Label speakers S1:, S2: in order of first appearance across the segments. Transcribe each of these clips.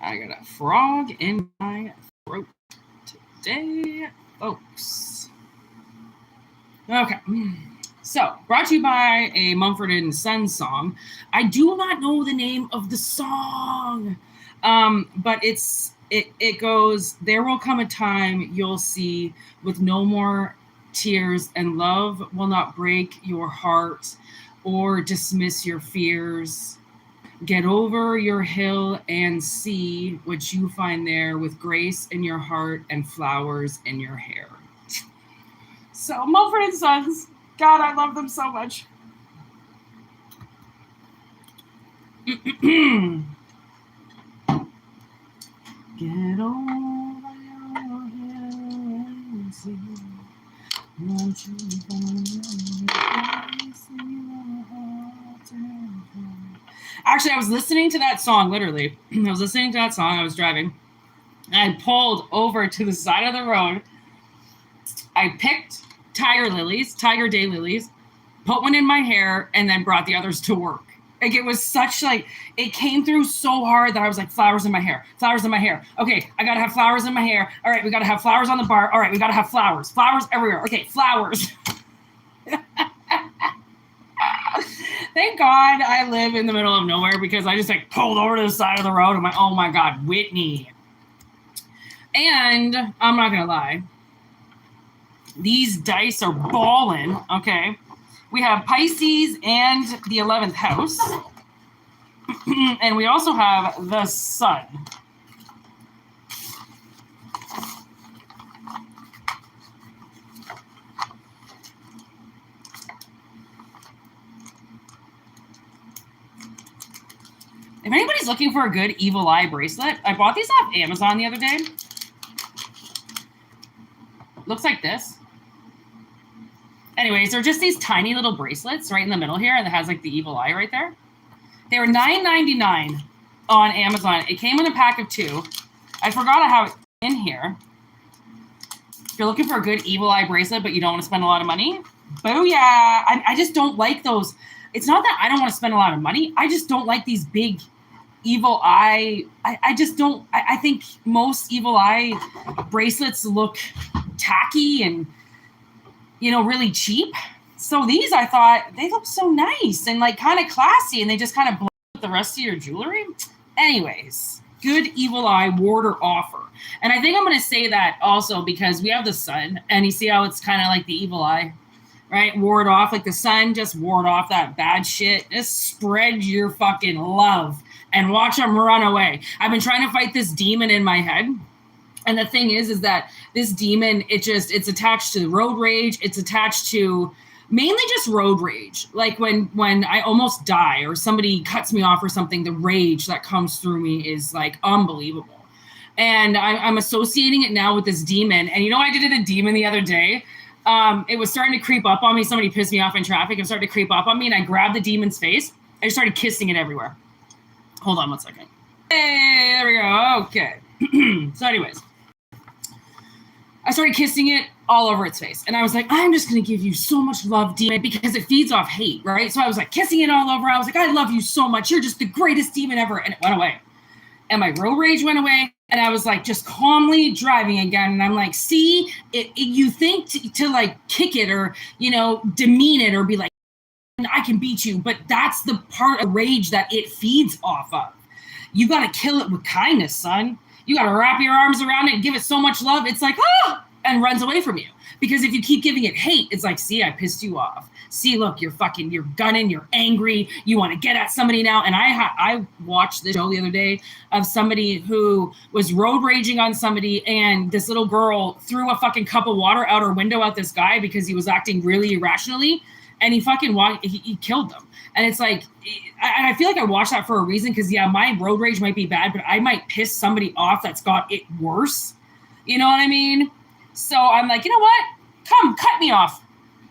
S1: I got a frog in my throat today, folks. Okay. So, brought to you by a Mumford & Sons song. I do not know the name of the song, but it goes, there will come a time you'll see with no more tears, and love will not break your heart or dismiss your fears. Get over your hill and see what you find there with grace in your heart and flowers in your hair. So, Mumford & Sons, God, I love them so much. Get over your hill and see what you find there with grace in your heart and flowers. Actually, I was listening to that song, literally. I was listening to that song. I was driving. And I pulled over to the side of the road. I picked tiger day lilies, put one in my hair, and then brought the others to work. Like, it was such, like, it came through so hard that I was like, flowers in my hair. Okay, I got to have flowers in my hair. All right, we got to have flowers on the bar. All right, we got to have flowers. Flowers everywhere. Okay, flowers. Thank God I live in the middle of nowhere, because I just like pulled over to the side of the road. I'm like, oh my God, Whitney. And I'm not going to lie. These dice are balling, okay? We have Pisces and the 11th house. And we also have the sun. If anybody's looking for a good evil eye bracelet, I bought these off Amazon the other day. Looks like this. Anyways, they're just these tiny little bracelets right in the middle here, and it has like the evil eye right there. They were $9.99 on Amazon. It came in a pack of 2. I forgot I have it in here. If you're looking for a good evil eye bracelet, but you don't want to spend a lot of money, booyah! I just don't like those. It's not that I don't want to spend a lot of money. I just don't like these big evil eye. I just don't. I think most evil eye bracelets look tacky and, really cheap. So these, I thought, they look so nice and like kind of classy, and they just kind of blend with the rest of your jewelry. Anyways, good evil eye warder offer. And I think I'm going to say that also because we have the sun, and you see how it's kind of like the evil eye, right? Ward off, like the sun, just ward off that bad shit. Just spread your fucking love and watch them run away. I've been trying to fight this demon in my head. And the thing is that this demon, it's attached to road rage. It's attached to mainly just road rage. Like when I almost die or somebody cuts me off or something, the rage that comes through me is like unbelievable. And I'm associating it now with this demon. And I did a demon the other day. It was starting to creep up on me. Somebody pissed me off in traffic. It started to creep up on me, and I grabbed the demon's face. I just started kissing it everywhere. Hold on one second. Hey, there we go. Okay. So anyways, I started kissing it all over its face. And I was like, I'm just going to give you so much love, demon, because it feeds off hate, right? So I was like kissing it all over. I was like, I love you so much. You're just the greatest demon ever. And it went away. And my road rage went away. And I was like just calmly driving again. And I'm like, see, you think to like kick it or, demean it or be like, I can beat you. But that's the part of rage that it feeds off of. You got to kill it with kindness, son. You got to wrap your arms around it and give it so much love. It's like, and runs away from you. Because if you keep giving it hate, it's like, see, I pissed you off. See, look, you're gunning, you're angry. You want to get at somebody now. And I watched the show the other day of somebody who was road raging on somebody, and this little girl threw a fucking cup of water out her window at this guy because he was acting really irrationally. And he killed them. And it's like, I feel like I watched that for a reason because, yeah, my road rage might be bad, but I might piss somebody off that's got it worse. You know what I mean? So I'm like, you know what? Come, cut me off.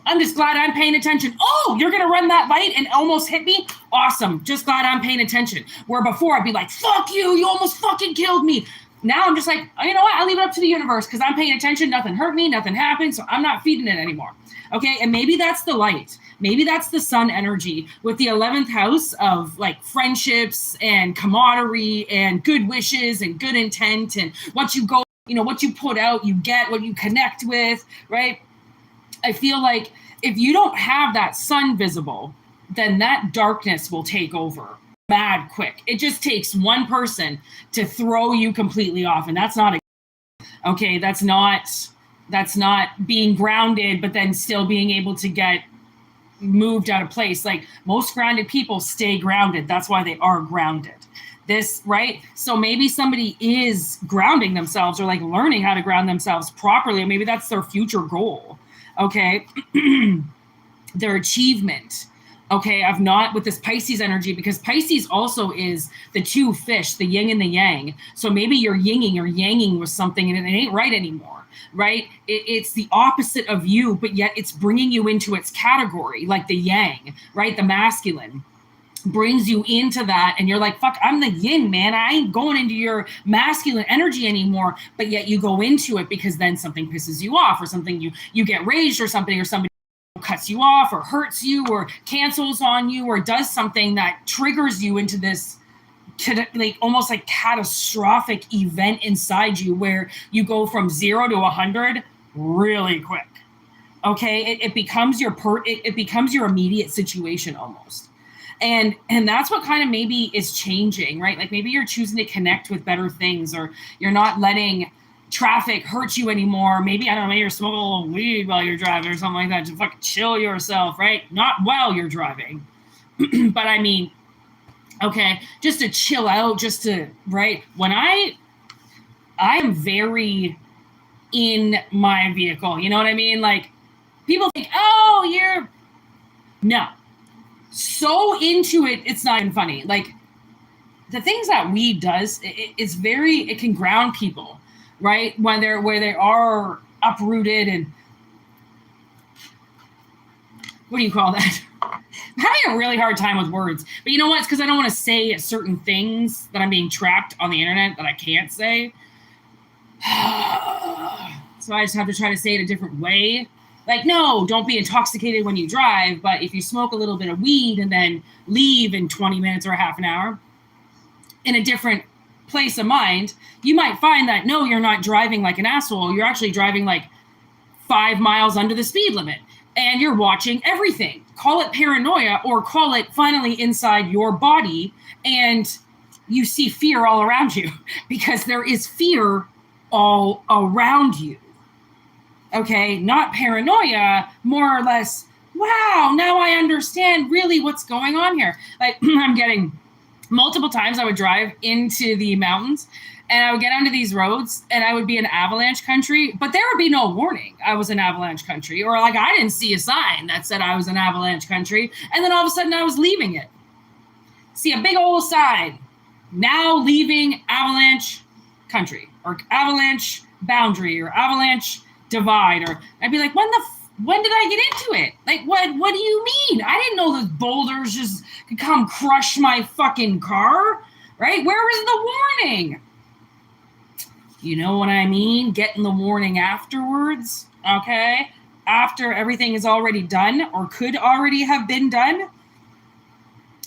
S1: I'm just glad I'm paying attention. Oh, you're going to run that light and almost hit me? Awesome. Just glad I'm paying attention. Where before I'd be like, fuck you. You almost fucking killed me. Now I'm just like, oh, you know what? I'll leave it up to the universe because I'm paying attention. Nothing hurt me. Nothing happened. So I'm not feeding it anymore. Okay. And maybe that's the light. Maybe that's the sun energy with the 11th house of like friendships and camaraderie and good wishes and good intent and what you go, you know, what you put out, you get, what you connect with, right? I feel like if you don't have that sun visible, then that darkness will take over mad quick. It just takes one person to throw you completely off, and that's not okay. That's not being grounded, but then still being able to get moved out of place. Like most grounded people stay grounded. That's why they are grounded. This, right? So maybe somebody is grounding themselves or like learning how to ground themselves properly, or maybe that's their future goal. Okay. Their achievement. Okay, I've not with this Pisces energy, because Pisces also is the two fish, the yin and the yang. So maybe you're yinging or yanging with something and it ain't right anymore, right? It's the opposite of you, but yet it's bringing you into its category, like the yang, right? The masculine brings you into that and you're like, fuck, I'm the yin, man. I ain't going into your masculine energy anymore, but yet you go into it because then something pisses you off or something you get raged or somebody cuts you off or hurts you or cancels on you or does something that triggers you into this like almost like catastrophic event inside you where you go from 0 to 100 really quick. Okay, it becomes it becomes your immediate situation almost. And that's what kind of maybe is changing, right? Like maybe you're choosing to connect with better things, or you're not letting traffic hurt you anymore. Maybe, I don't know, maybe you're smoking a little weed while you're driving or something like that to fucking chill yourself, right? Not while you're driving. But I mean, okay, just to chill out, just to, right? When I am very in my vehicle, you know what I mean? Like people think, oh, no. So into it, it's not even funny. Like the things that weed does, it can ground people, right? When where they are uprooted and what do you call that? I'm having a really hard time with words, but you know what? It's because I don't want to say certain things that I'm being trapped on the internet that I can't say. So I just have to try to say it a different way. Like, no, don't be intoxicated when you drive, but if you smoke a little bit of weed and then leave in 20 minutes or half an hour in a different place of mind, you might find that, no, you're not driving like an asshole. You're actually driving like 5 miles under the speed limit and you're watching everything. Call it paranoia or call it finally inside your body and you see fear all around you because there is fear all around you. Okay, not paranoia, more or less, wow, now I understand really what's going on here. Like I'm getting multiple times I would drive into the mountains and I would get onto these roads and I would be in avalanche country, but there would be no warning I was in avalanche country, or like I didn't see a sign that said I was in avalanche country. And then all of a sudden I was leaving it. See a big old sign, now leaving avalanche country or avalanche boundary or avalanche divide, or I'd be like, when did I get into it? Like, what do you mean? I didn't know the boulders just could come crush my fucking car, right? Where was the warning? You know what I mean? Getting the warning afterwards, okay? After everything is already done or could already have been done.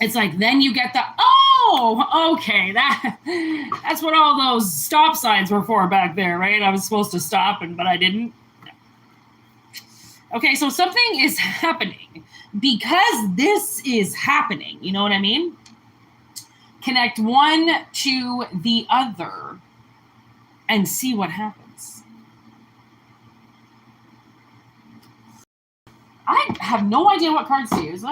S1: It's like, then you get the, oh, okay, that's what all those stop signs were for back there, right? I was supposed to stop, but I didn't. No. Okay, so something is happening. Because this is happening, you know what I mean? Connect one to the other and see what happens. I have no idea what cards to use.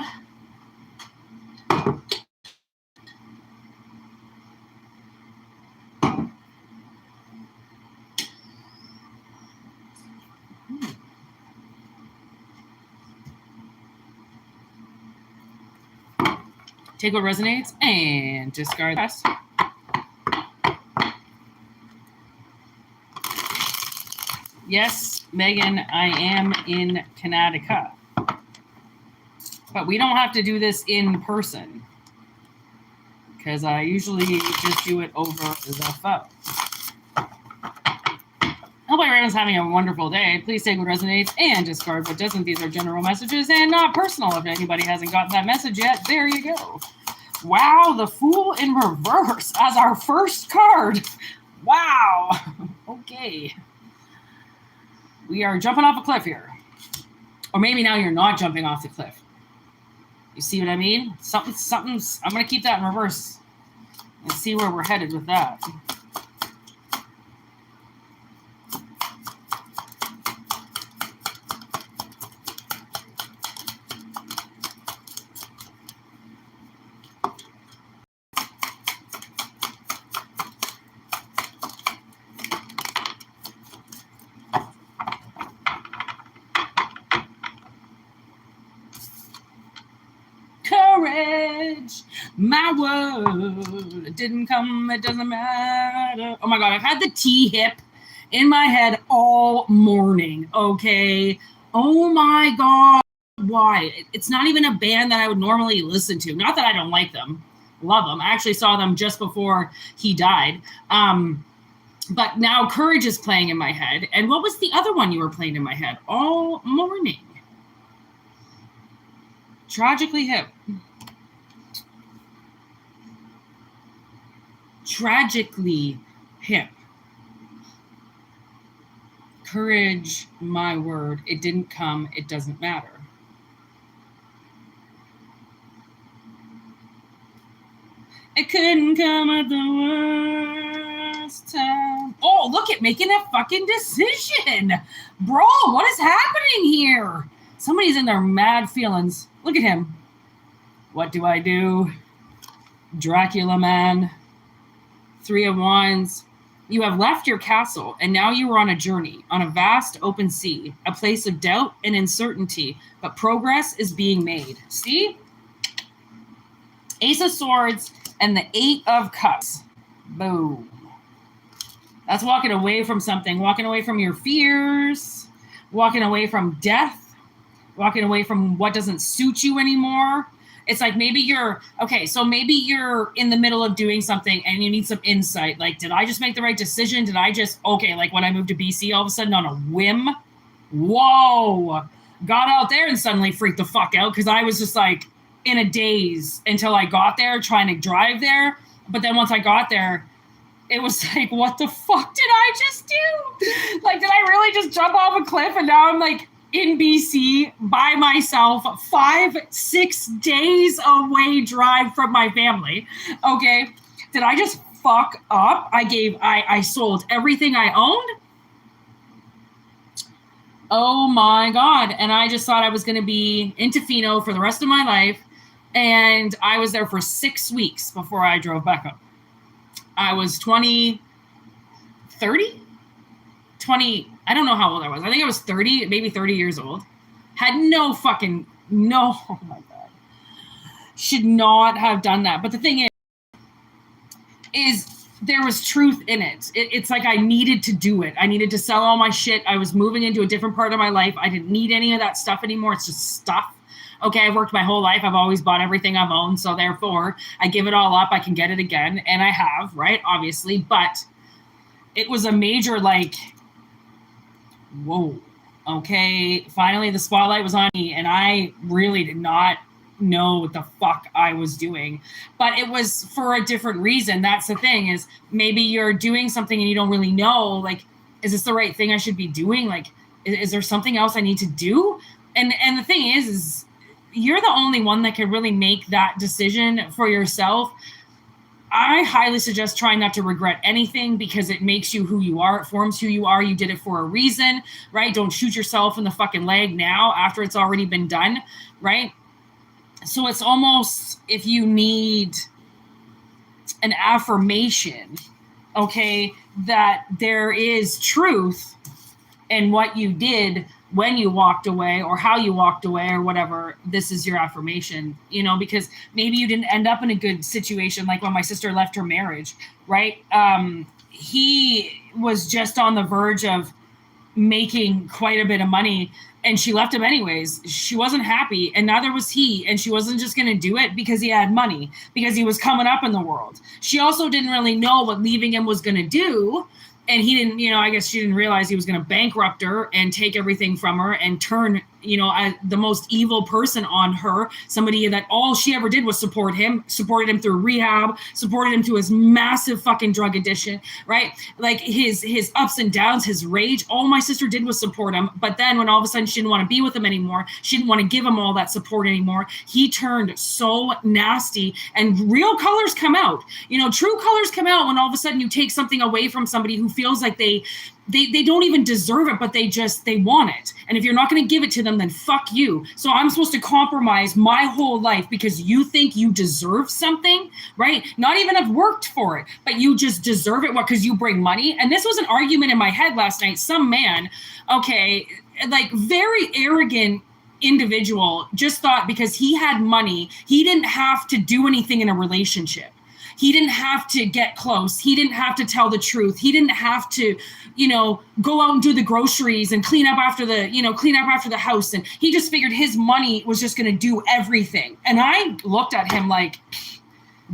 S1: Take what resonates and discard the rest. Yes, Megan, I am in Connecticut. But we don't have to do this in person because I usually just do it over the phone. hope everyone's having a wonderful day. Please take what resonates and discard what doesn't. These are general messages and not personal. If anybody hasn't gotten that message yet, there you go. Wow, the Fool in reverse as our first card. Wow. Okay. We are jumping off a cliff here. Or maybe now you're not jumping off the cliff. You see what I mean? Something's, I'm going to keep that in reverse and see where we're headed with that. Courage, my word, it didn't come, it doesn't matter. Oh my God, I've had the T-hip in my head all morning, okay? Oh my God, why? It's not even a band that I would normally listen to. Not that I don't like them, love them. I actually saw them just before he died. But now Courage is playing in my head. And what was the other one you were playing in my head all morning? Tragically Hip. Tragically Hip. Courage, my word. It didn't come. It doesn't matter. It couldn't come at the worst time. Oh, look at making a fucking decision. Bro, what is happening here? Somebody's in their mad feelings. Look at him. What do I do? Dracula man. 3 of Wands. You have left your castle, and now you are on a journey, on a vast open sea, a place of doubt and uncertainty, but progress is being made. See? Ace of Swords and the 8 of Cups. Boom. That's walking away from something, walking away from your fears, walking away from death, walking away from what doesn't suit you anymore. It's like maybe you're, okay, so maybe you're in the middle of doing something and you need some insight. Like, did I just make the right decision? Did I just, okay, like when I moved to BC, all of a sudden on a whim, whoa, got out there and suddenly freaked the fuck out because I was just like in a daze until I got there trying to drive there. But then once I got there, it was like, what the fuck did I just do? Like, did I really just jump off a cliff and now I'm like, in BC by myself, 5-6 days away drive from my family. Okay. Did I just fuck up? I sold everything I owned. Oh my God. And I just thought I was going to be in Tofino for the rest of my life. And I was there for 6 weeks before I drove back up. I was 20, I don't know how old I was. I think I was 30, maybe 30 years old. Had no, oh my God. Should not have done that. But the thing is there was truth in it. It's like I needed to do it. I needed to sell all my shit. I was moving into a different part of my life. I didn't need any of that stuff anymore. It's just stuff. Okay, I've worked my whole life. I've always bought everything I've owned. So therefore, I give it all up. I can get it again. And I have, right? Obviously. But it was a major, like, whoa, okay, finally the spotlight was on me and I really did not know what the fuck I was doing, but it was for a different reason. That's the thing, is maybe you're doing something and you don't really know, like, is this the right thing I should be doing? Like, is there something else I need to do? And the thing is you're the only one that can really make that decision for yourself. I highly suggest trying not to regret anything because it makes you who you are. It forms who you are. You did it for a reason, right? Don't shoot yourself in the fucking leg now after it's already been done, right? So it's almost, if you need an affirmation, okay, that there is truth in what you did when you walked away or how you walked away or whatever, this is your affirmation, you know, because maybe you didn't end up in a good situation. Like when my sister left her marriage, right? He was just on the verge of making quite a bit of money and she left him anyways. She wasn't happy and neither was he. And she wasn't just going to do it because he had money, because he was coming up in the world. She also didn't really know what leaving him was going to do. And he didn't, I guess she didn't realize he was going to bankrupt her and take everything from her and turn, the most evil person on her, somebody that all she ever did was supported him through rehab, supported him through his massive fucking drug addiction, right? Like his ups and downs, his rage, all my sister did was support him. But then when all of a sudden she didn't want to be with him anymore, she didn't want to give him all that support anymore, he turned so nasty, and real colors come out. True colors come out when all of a sudden you take something away from somebody who feels like they don't even deserve it, but they want it. And if you're not going to give it to them, then fuck you. So I'm supposed to compromise my whole life because you think you deserve something, right? Not even have worked for it, but you just deserve it. What? Because you bring money. And this was an argument in my head last night. Some man, okay, like very arrogant individual, just thought because he had money, he didn't have to do anything in a relationship. He didn't have to get close. He didn't have to tell the truth. He didn't have to, go out and do the groceries and clean up after the house. And he just figured his money was just going to do everything. And I looked at him like,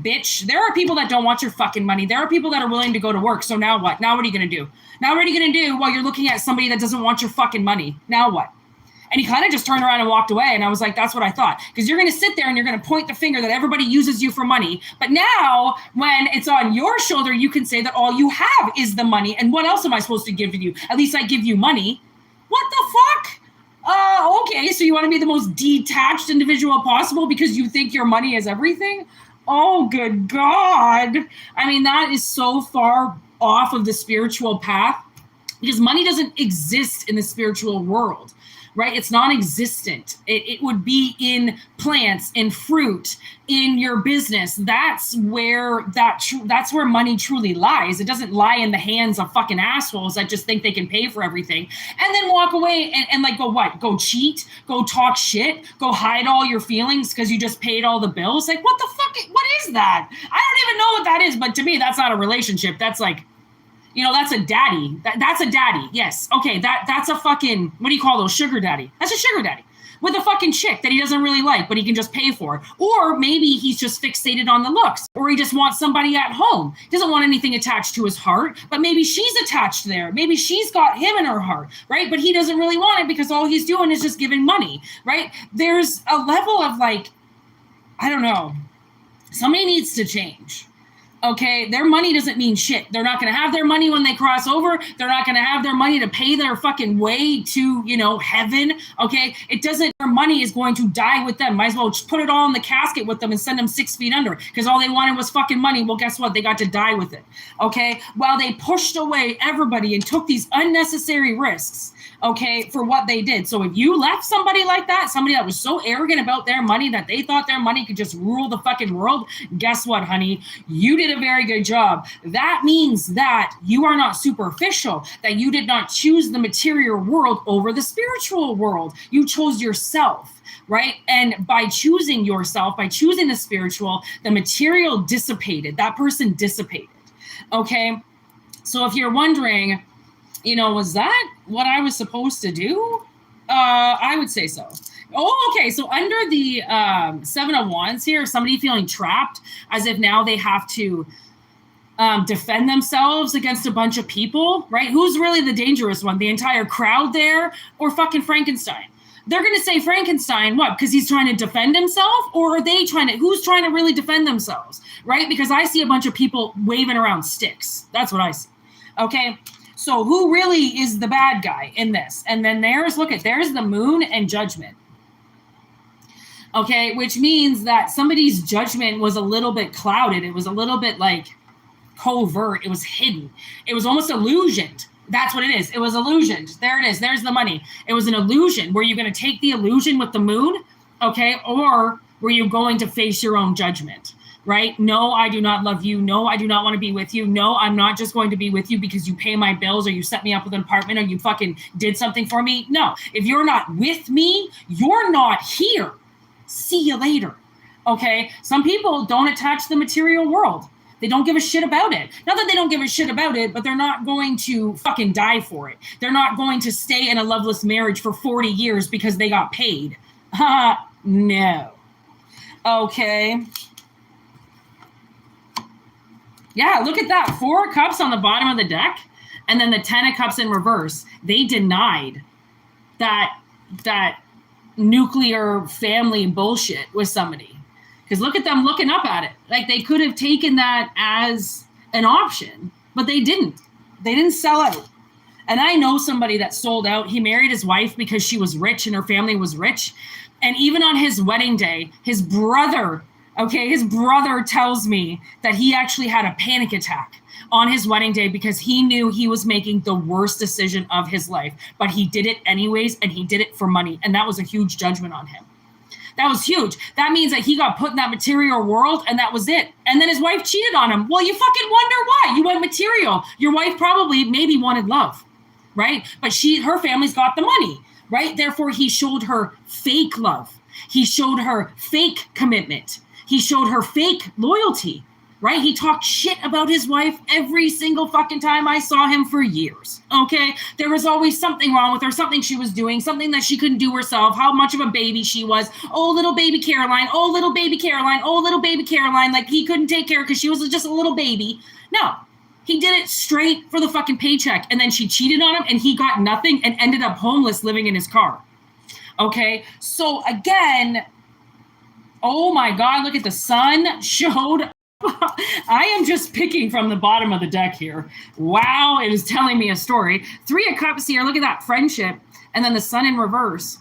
S1: bitch, there are people that don't want your fucking money. There are people that are willing to go to work. So now what? Now what are you going to do? Now what are you going to do while you're looking at somebody that doesn't want your fucking money? Now what? And he kind of just turned around and walked away. And I was like, that's what I thought. Because you're going to sit there and you're going to point the finger that everybody uses you for money. But now when it's on your shoulder, you can say that all you have is the money. And what else am I supposed to give you? At least I give you money. What the fuck? Okay, so you want to be the most detached individual possible because you think your money is everything? Oh, good God. I mean, that is so far off of the spiritual path because money doesn't exist in the spiritual world. Right? It's non-existent. It would be in plants, in fruit, in your business. That's where that's where money truly lies. It doesn't lie in the hands of fucking assholes that just think they can pay for everything and then walk away and like go what? Go cheat? Go talk shit? Go hide all your feelings because you just paid all the bills? Like what the fuck? What is that? I don't even know what that is. But to me, that's not a relationship. That's like, that's a daddy. That's a daddy. Yes. Okay. That's a fucking, what do you call those? Sugar daddy. That's a sugar daddy with a fucking chick that he doesn't really like, but he can just pay for. Or maybe he's just fixated on the looks, or he just wants somebody at home. He doesn't want anything attached to his heart, but maybe she's attached there. Maybe she's got him in her heart, right? But he doesn't really want it because all he's doing is just giving money, right? There's a level of like, I don't know. Somebody needs to change. Okay, their money doesn't mean shit. They're not going to have their money when they cross over. They're not going to have their money to pay their fucking way to, heaven. Okay, it doesn't, their money is going to die with them. Might as well just put it all in the casket with them and send them 6 feet under because all they wanted was fucking money. Well, guess what? They got to die with it. Okay, while they pushed away everybody and took these unnecessary risks. Okay, for what they did. So if you left somebody like that, somebody that was so arrogant about their money that they thought their money could just rule the fucking world, guess what, honey? You did a very good job. That means that you are not superficial, that you did not choose the material world over the spiritual world. You chose yourself, right? And by choosing yourself, by choosing the spiritual, the material dissipated. That person dissipated. Okay, so if you're wondering, was that what I was supposed to do? I would say so. Oh, okay. So under the 7 of Wands here, somebody feeling trapped as if now they have to defend themselves against a bunch of people, right? Who's really the dangerous one? The entire crowd there or fucking Frankenstein? They're going to say Frankenstein, what? Because he's trying to defend himself? Or are they who's trying to really defend themselves, right? Because I see a bunch of people waving around sticks. That's what I see. Okay. So who really is the bad guy in this? And then there's the moon and judgment. Okay, which means that somebody's judgment was a little bit clouded. It was a little bit like covert. It was hidden. It was almost illusioned. That's what it is. It was illusioned. There it is. There's the money. It was an illusion. Were you going to take the illusion with the moon? Okay, or were you going to face your own judgment? Right? No, I do not love you. No, I do not want to be with you. No, I'm not just going to be with you because you pay my bills or you set me up with an apartment or you fucking did something for me. No, if you're not with me, you're not here. See you later. Okay? Some people don't attach to the material world. They don't give a shit about it. Not that they don't give a shit about it, but they're not going to fucking die for it. They're not going to stay in a loveless marriage for 40 years because they got paid. No. Okay. Yeah, look at that. 4 cups on the bottom of the deck. And then the 10 of Cups in reverse, they denied that nuclear family bullshit with somebody. Because look at them looking up at it. Like, they could have taken that as an option, but they didn't. They didn't sell out. And I know somebody that sold out. He married his wife because she was rich and her family was rich. And even on his wedding day, his brother tells me that he actually had a panic attack on his wedding day because he knew he was making the worst decision of his life. But he did it anyways, and he did it for money. And that was a huge judgment on him. That was huge. That means that he got put in that material world, and that was it. And then his wife cheated on him. Well, you fucking wonder why. You went material. Your wife probably maybe wanted love, right? But her family's got the money, right? Therefore, he showed her fake love. He showed her fake commitment. He showed her fake loyalty, right? He talked shit about his wife every single fucking time I saw him for years, okay? There was always something wrong with her, something she was doing, something that she couldn't do herself, how much of a baby she was. Oh, little baby Caroline. Oh, little baby Caroline. Oh, little baby Caroline. Like, he couldn't take care because she was just a little baby. No, he did it straight for the fucking paycheck. And then she cheated on him and he got nothing and ended up homeless living in his car. Okay, so again, oh my God, look at the sun showed. I am just picking from the bottom of the deck here. Wow, it is telling me a story. 3 of Cups here, look at that friendship. And then the sun in reverse.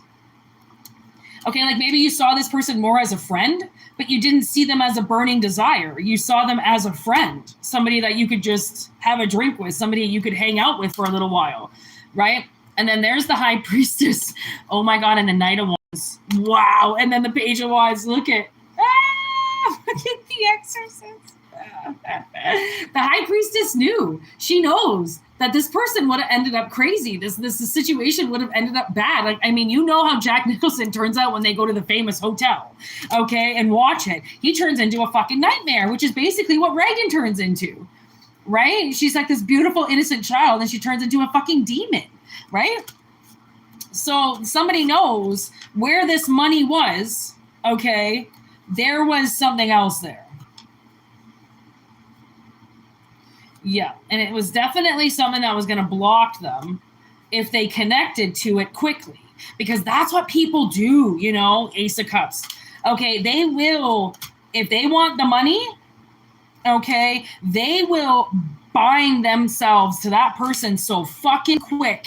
S1: Okay, like maybe you saw this person more as a friend, but you didn't see them as a burning desire. You saw them as a friend, somebody that you could just have a drink with, somebody you could hang out with for a little while, right? And then there's the High Priestess. Oh my God, and the Knight of Wands. Wow, and then the Page of Wands. Look at the Exorcist. The High Priestess knew. She knows that this person would have ended up crazy. This situation would have ended up bad. Like, I mean, you know how Jack Nicholson turns out when they go to the famous hotel, okay, and watch it. He turns into a fucking nightmare, which is basically what Reagan turns into, right? She's like this beautiful, innocent child, and she turns into a fucking demon, right? So somebody knows where this money was, okay? There was something else there. Yeah, and it was definitely something that was going to block them if they connected to it quickly. Because that's what people do, you know, Ace of Cups. Okay, they will, if they want the money, okay, they will bind themselves to that person so fucking quick.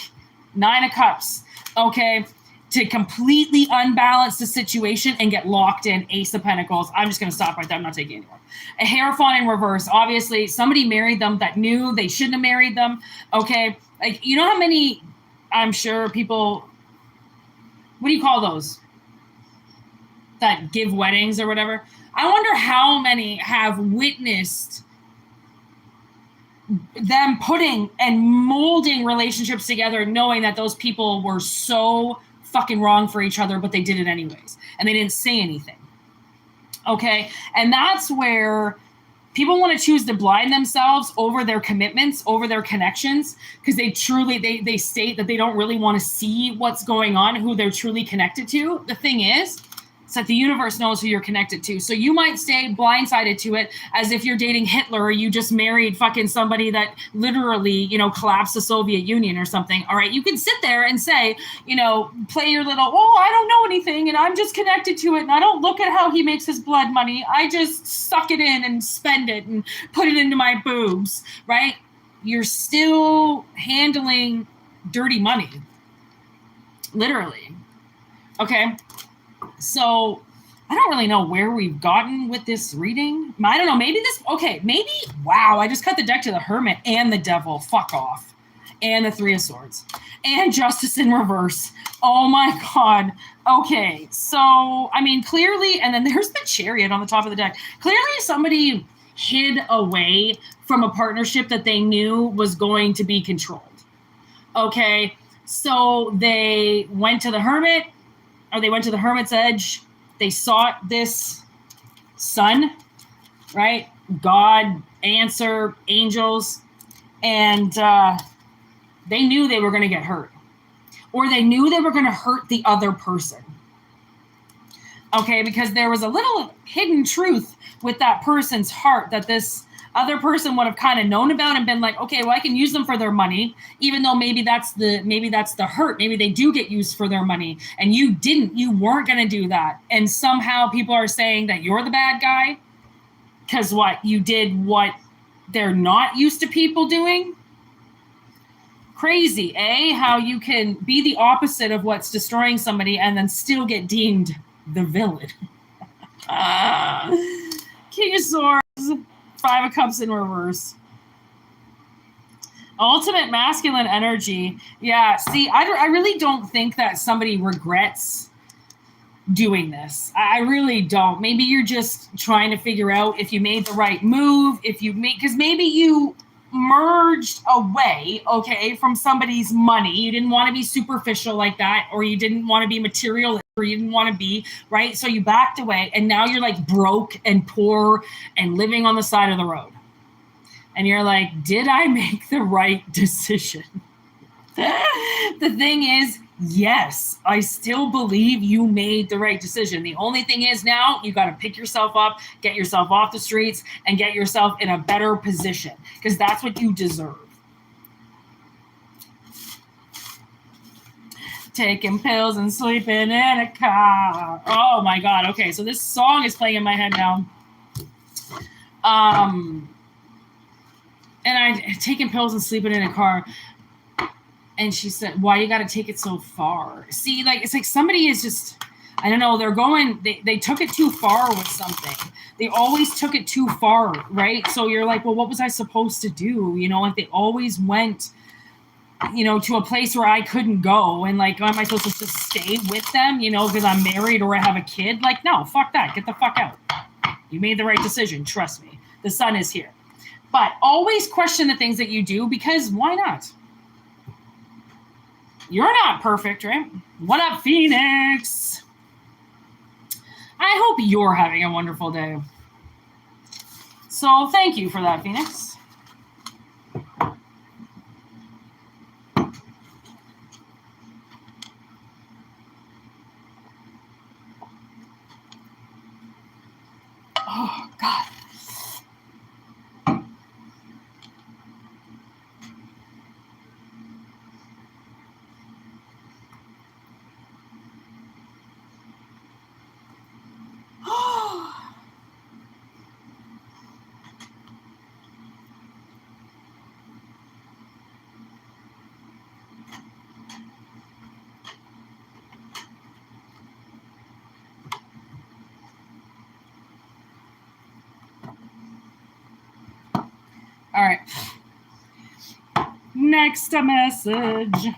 S1: 9 of Cups, okay, to completely unbalance the situation and get locked in. Ace of Pentacles. I'm just going to stop right there. I'm not taking anymore. A Hierophant in reverse. Obviously, somebody married them that knew they shouldn't have married them. Okay. Like, you know how many, I'm sure people, what do you call those? That give weddings or whatever. I wonder how many have witnessed them putting and molding relationships together, knowing that those people were so fucking wrong for each other, but they did it anyways. And they didn't say anything. Okay. And that's where people want to choose to blind themselves over their commitments, over their connections, because they truly, they state that they don't really want to see what's going on, who they're truly connected to. The thing is that the universe knows who you're connected to. So you might stay blindsided to it as if you're dating Hitler or you just married fucking somebody that literally, you know, collapsed the Soviet Union or something. All right. You can sit there and say, you know, play your little, oh, I don't know anything and I'm just connected to it. And I don't look at how he makes his blood money. I just suck it in and spend it and put it into my boobs. Right. You're still handling dirty money. Literally. Okay. So I don't really know where we've gotten with this reading. I don't know. Maybe wow. I just cut the deck to the Hermit and the Devil. Fuck off. And the 3 of Swords. And Justice in reverse. Oh my God. Okay. So, I mean, clearly, and then there's the Chariot on the top of the deck. Clearly somebody hid away from a partnership that they knew was going to be controlled. Okay. So they went to the Hermit. Or they went to the Hermit's Edge. They sought this sun, right? God, answer, angels. And they knew they were going to get hurt. Or they knew they were going to hurt the other person. Okay, because there was a little hidden truth with that person's heart that this Other person would have kind of known about and been like, okay, well, I can use them for their money, even though maybe that's the hurt. Maybe they do get used for their money, and you weren't going to do that. And somehow people are saying that you're the bad guy because you did what they're not used to people doing. Crazy, eh? How you can be the opposite of what's destroying somebody and then still get deemed the villain. King of Swords, 5 of Cups in reverse. Ultimate masculine energy. Yeah, see, I really don't think that somebody regrets doing this. I really don't. Maybe you're just trying to figure out if you made the right move, because maybe you merged away, okay, from somebody's money. You didn't want to be superficial like that, or you didn't want to be material, or you didn't want to be, right? So you backed away, and now you're like broke and poor and living on the side of the road. And you're like, did I make the right decision? The thing is, yes, I still believe you made the right decision. The only thing is now you got to pick yourself up, get yourself off the streets, and get yourself in a better position, because that's what you deserve. Taking pills and sleeping in a car. Oh my God. Okay, so this song is playing in my head now. And I taking pills and sleeping in a car. And she said, why you got to take it so far? See, like, it's like somebody is just, I don't know, they took it too far with something. They always took it too far, right? So you're like, well, what was I supposed to do? You know, like they always went, you know, to a place where I couldn't go. And like, am I supposed to just stay with them, you know, because I'm married or I have a kid? Like, no, fuck that. Get the fuck out. You made the right decision. Trust me. The sun is here. But always question the things that you do, because why not? You're not perfect, right? What up, Phoenix? I hope you're having a wonderful day. So thank you for that, Phoenix. Oh, God. All right. Next message.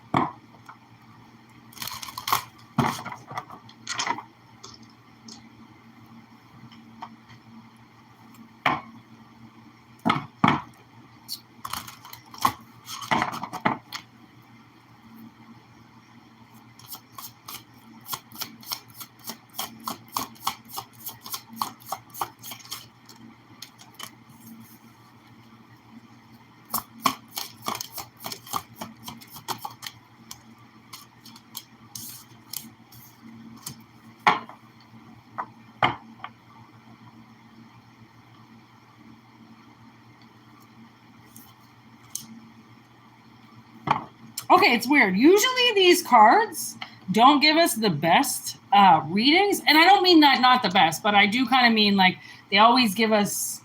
S1: Okay, it's weird. Usually these cards don't give us the best readings. And I don't mean that not the best, but I do kind of mean like they always give us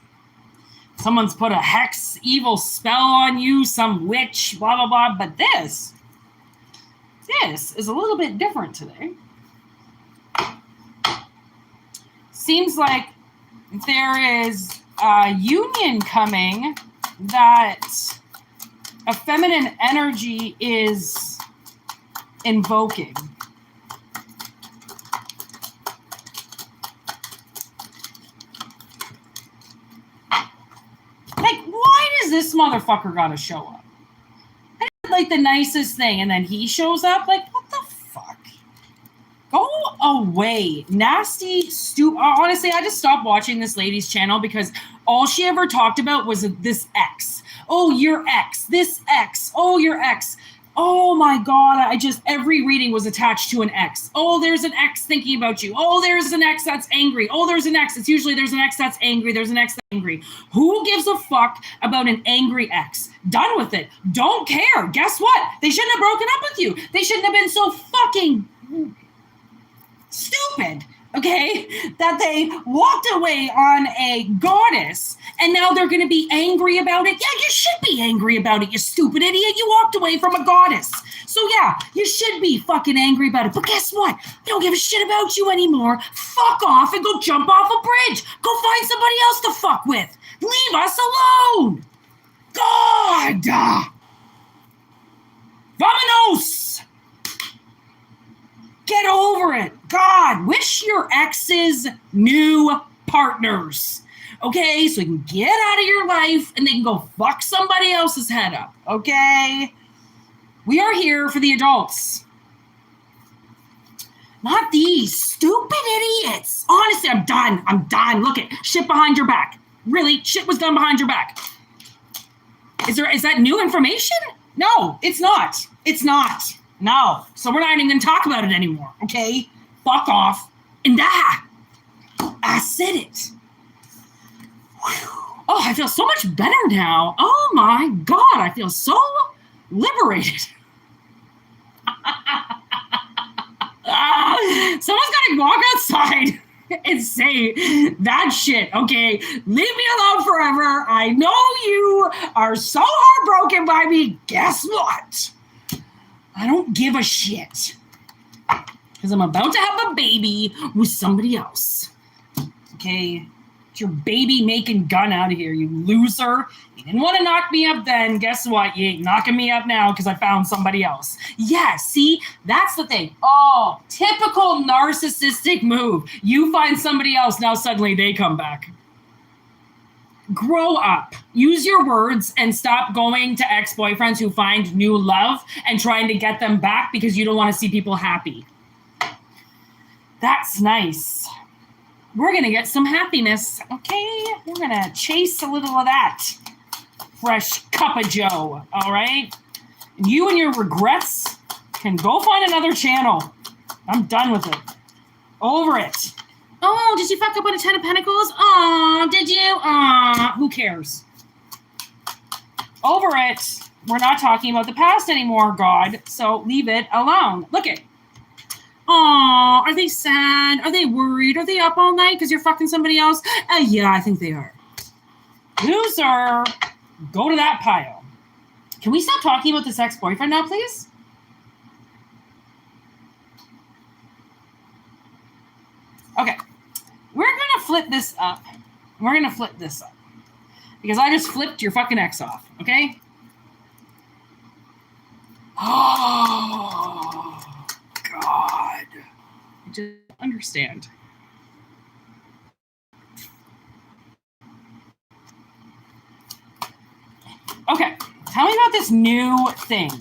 S1: someone's put a hex evil spell on you, some witch, blah, blah, blah. But this is a little bit different today. Seems like there is a union coming that a feminine energy is invoking. Like, why does this motherfucker gotta show up? I did like the nicest thing, and then he shows up? Like, what the fuck? Go away. Nasty, stupid. Honestly, I just stopped watching this lady's channel because all she ever talked about was this ex. Oh, your ex. This ex. Oh, your ex. Oh my God, every reading was attached to an X. Oh, there's an X thinking about you. Oh, there's an X that's angry. Oh, there's an X. It's usually there's an X that's angry. There's an X that's angry. Who gives a fuck about an angry X? Done with it. Don't care. Guess what? They shouldn't have broken up with you. They shouldn't have been so fucking stupid, okay, that they walked away on a goddess and now they're going to be angry about it. Yeah, you should be angry about it, you stupid idiot. You walked away from a goddess. So yeah, you should be fucking angry about it. But guess what? They don't give a shit about you anymore. Fuck off and go jump off a bridge. Go find somebody else to fuck with. Leave us alone. God. Vamonos. Get over it. God, wish your exes new partners. Okay, so you can get out of your life and they can go fuck somebody else's head up. Okay? We are here for the adults. Not these stupid idiots. Honestly, I'm done. I'm done. Look at shit behind your back. Really? Shit was done behind your back. Is that new information? No, it's not. It's not. No. So we're not even going to talk about it anymore, okay? Fuck off. And I said it. Whew. Oh, I feel so much better now. Oh my God, I feel so liberated. Someone's got to walk outside and say that shit, okay? Leave me alone forever. I know you are so heartbroken by me. Guess what? I don't give a shit because I'm about to have a baby with somebody else. Okay? Get your baby making gun out of here, you loser. You didn't want to knock me up then. Guess what? You ain't knocking me up now because I found somebody else. Yeah, see? That's the thing. Oh, typical narcissistic move. You find somebody else, now suddenly they come back. Grow up. Use your words and stop going to ex-boyfriends who find new love and trying to get them back because you don't want to see people happy. That's nice. We're going to get some happiness, okay? We're going to chase a little of that fresh cup of joe, all right? And you and your regrets can go find another channel. I'm done with it. Over it. Oh, did you fuck up on a 10 of Pentacles? Oh, did you? Who cares? Over it. We're not talking about the past anymore, God. So leave it alone. Look it. Oh, are they sad? Are they worried? Are they up all night because you're fucking somebody else? Yeah, I think they are. Loser. Go to that pile. Can we stop talking about this ex-boyfriend now, please? Okay, we're going to flip this up. We're going to flip this up. Because I just flipped your fucking ex off, okay? Oh, God. I just understand. Okay, tell me about this new thing.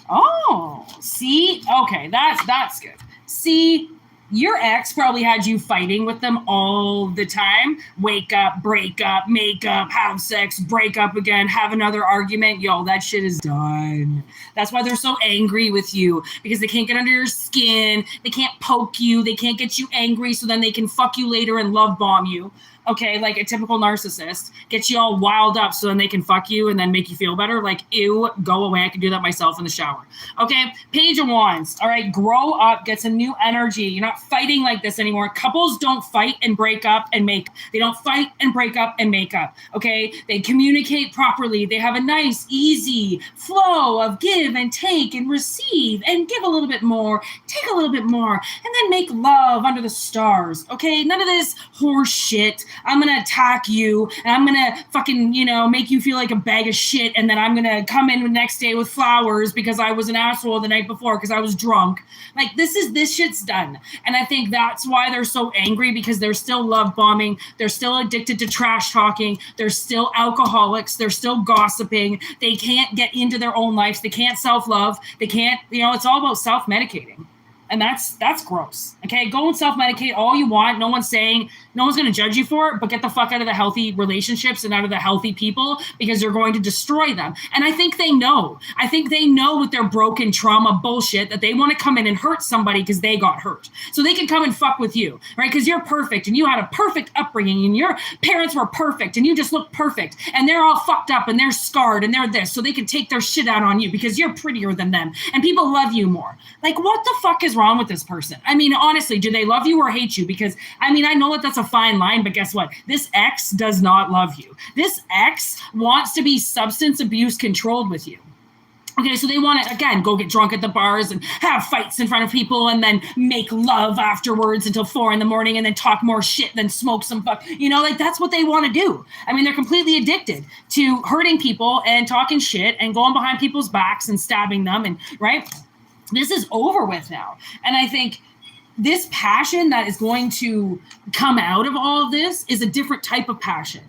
S1: Oh, see? Okay, that's good. See, your ex probably had you fighting with them all the time. Wake up, break up, make up, have sex, break up again, have another argument. Yo, that shit is done. That's why they're so angry with you, because they can't get under your skin. They can't poke you. They can't get you angry so then they can fuck you later and love bomb you. Okay, like a typical narcissist. Get you all wild up so then they can fuck you and then make you feel better. Like, ew, go away. I can do that myself in the shower. Okay, Page of Wands. All right, grow up. Get some new energy. You're not fighting like this anymore. Couples don't fight and break up and make. They don't fight and break up and make up. Okay, they communicate properly. They have a nice, easy flow of give and take and receive and give a little bit more, take a little bit more, and then make love under the stars. Okay, none of this horse shit. I'm going to attack you and I'm going to fucking, make you feel like a bag of shit. And then I'm going to come in the next day with flowers because I was an asshole the night before because I was drunk. Like, this shit's done. And I think that's why they're so angry, because they're still love bombing. They're still addicted to trash talking. They're still alcoholics. They're still gossiping. They can't get into their own lives. They can't self-love. They can't, it's all about self-medicating. And that's gross. Okay, go and self-medicate all you want. No one's saying, no one's going to judge you for it, but get the fuck out of the healthy relationships and out of the healthy people because you're going to destroy them. And I think they know. I think they know with their broken trauma bullshit that they want to come in and hurt somebody because they got hurt. So they can come and fuck with you, right? Because you're perfect and you had a perfect upbringing and your parents were perfect and you just look perfect and they're all fucked up and they're scarred and they're this. So they can take their shit out on you because you're prettier than them and people love you more. Like, what the fuck is wrong with this person? I mean, honestly, do they love you or hate you? Because, I mean, I know that that's a fine line, but guess what? This ex does not love you. This ex wants to be substance abuse controlled with you. Okay, so they want to, again, go get drunk at the bars and have fights in front of people and then make love afterwards until 4 a.m. and then talk more shit, then smoke some fuck. You know, like, that's what they want to do. I mean, they're completely addicted to hurting people and talking shit and going behind people's backs and stabbing them. And, right? This is over with now. And I think this passion that is going to come out of all of this is a different type of passion,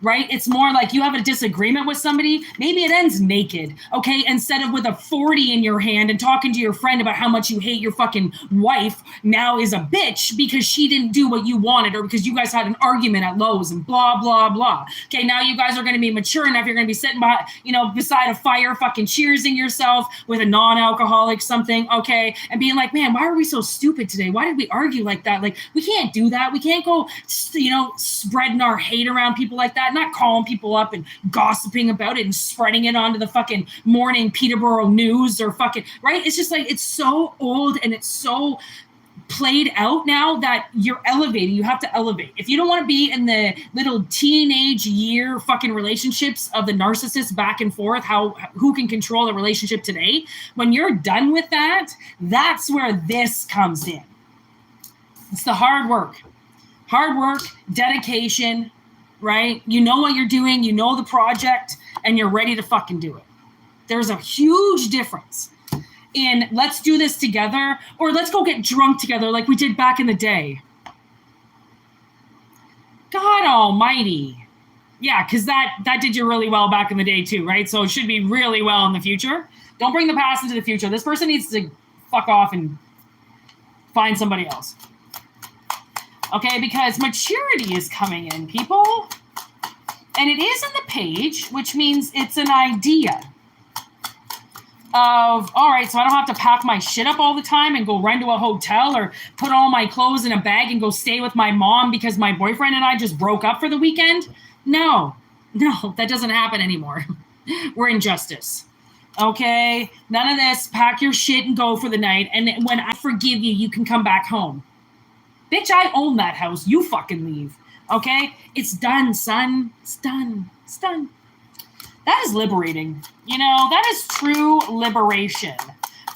S1: right? It's more like you have a disagreement with somebody. Maybe it ends naked, okay? Instead of with a 40 in your hand and talking to your friend about how much you hate your fucking wife now is a bitch because she didn't do what you wanted or because you guys had an argument at Lowe's and blah, blah, blah. Okay, now you guys are going to be mature enough. You're going to be sitting by, beside a fire fucking cheersing yourself with a non-alcoholic something, okay? And being like, man, why are we so stupid today? Why did we argue like that? Like, we can't do that. We can't go, spreading our hate around people like that. Not calling people up and gossiping about it and spreading it onto the fucking morning Peterborough news or fucking, right? It's just like, it's so old and it's so played out now that you're elevating. You have to elevate. If you don't want to be in the little teenage year fucking relationships of the narcissist back and forth, who can control the relationship today, when you're done with that, that's where this comes in. It's the hard work, dedication, right? You know what you're doing, you know the project, and you're ready to fucking do it. There's a huge difference in let's do this together or let's go get drunk together like we did back in the day. God almighty. Yeah, because that did you really well back in the day too, right? So it should be really well in the future. Don't bring the past into the future. This person needs to fuck off and find somebody else. Okay, because maturity is coming in, people. And it is in the page, which means it's an idea of, all right, so I don't have to pack my shit up all the time and go run to a hotel or put all my clothes in a bag and go stay with my mom because my boyfriend and I just broke up for the weekend. No, that doesn't happen anymore. We're in justice. Okay, none of this, pack your shit and go for the night. And when I forgive you, you can come back home. Bitch, I own that house. You fucking leave. Okay? It's done, son. It's done. It's done. That is liberating. That is true liberation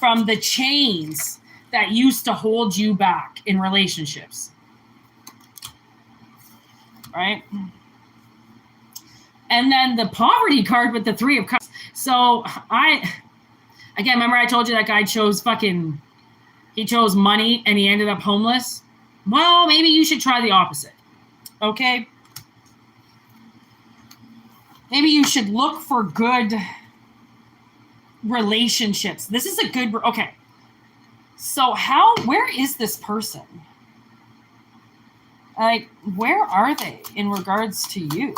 S1: from the chains that used to hold you back in relationships. Right? And then the poverty card with the 3 of Cups. So remember I told you that guy he chose money and he ended up homeless? Well, maybe you should try the opposite, okay? Maybe you should look for good relationships. This is a good, okay. So where is this person? Like, where are they in regards to you?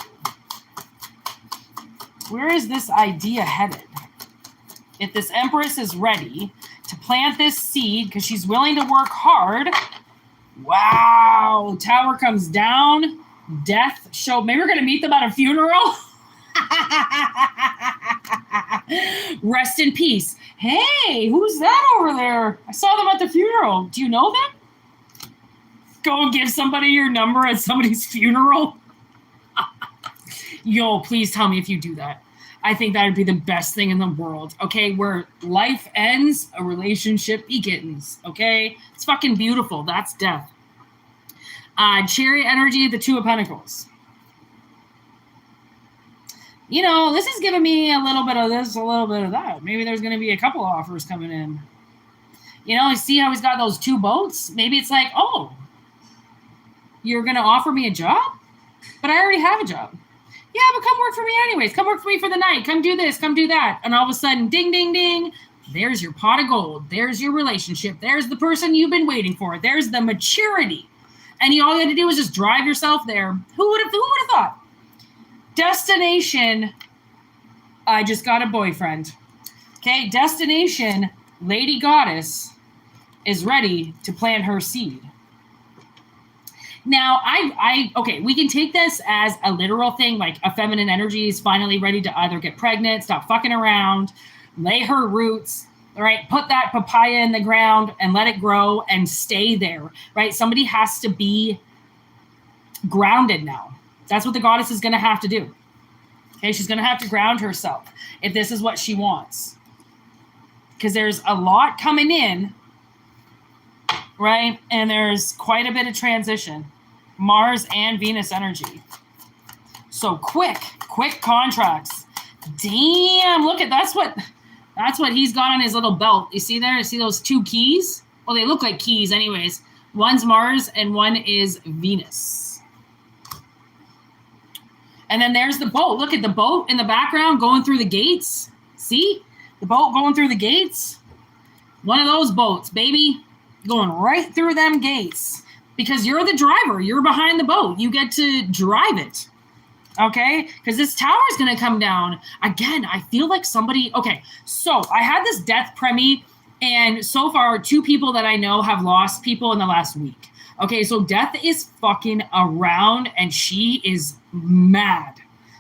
S1: Where is this idea headed? If this Empress is ready to plant this seed because she's willing to work hard. Wow, Tower comes down, death show. Maybe we're going to meet them at a funeral. Rest in peace. Hey, who's that over there? I saw them at the funeral. Do you know them? Go and give somebody your number at somebody's funeral. Yo, please tell me if you do that. I think that would be the best thing in the world, okay? Where life ends, a relationship begins, okay? It's fucking beautiful. That's death. Chariot energy, the 2 of Pentacles. This is giving me a little bit of this, a little bit of that. Maybe there's going to be a couple of offers coming in. You see how he's got those 2 boats? Maybe it's like, oh, you're going to offer me a job? But I already have a job. Yeah, but come work for me anyways. Come work for me for the night. Come do this. Come do that. And all of a sudden, ding, ding, ding, There's your pot of gold. There's your relationship. There's the person you've been waiting for. There's the maturity. And all you had to do was just drive yourself there. Who would have thought? Destination, I just got a boyfriend. Okay, destination, Lady Goddess is ready to plant her seed. Now, okay, we can take this as a literal thing, like a feminine energy is finally ready to either get pregnant, stop fucking around, lay her roots, all right, put that papaya in the ground and let it grow and stay there, right? Somebody has to be grounded now. That's what the goddess is going to have to do. Okay, she's going to have to ground herself if this is what she wants. Because there's a lot coming in, right? And there's quite a bit of transition. Mars and Venus energy. So quick contracts. Damn, look at that's what he's got on his little belt. You see there? You see those two keys? Well, they look like keys anyways. One's Mars and one is Venus. And then there's the boat. Look at the boat in the background going through the gates. See? The boat going through the gates. One of those boats, baby. Going right through them gates. Because you're the driver. You're behind the boat. You get to drive it. Okay? Because this tower is going to come down. Again, I feel like somebody... Okay, so I had this death premi, and so far, 2 people that I know have lost people in the last week. Okay, so death is fucking around, and she is mad.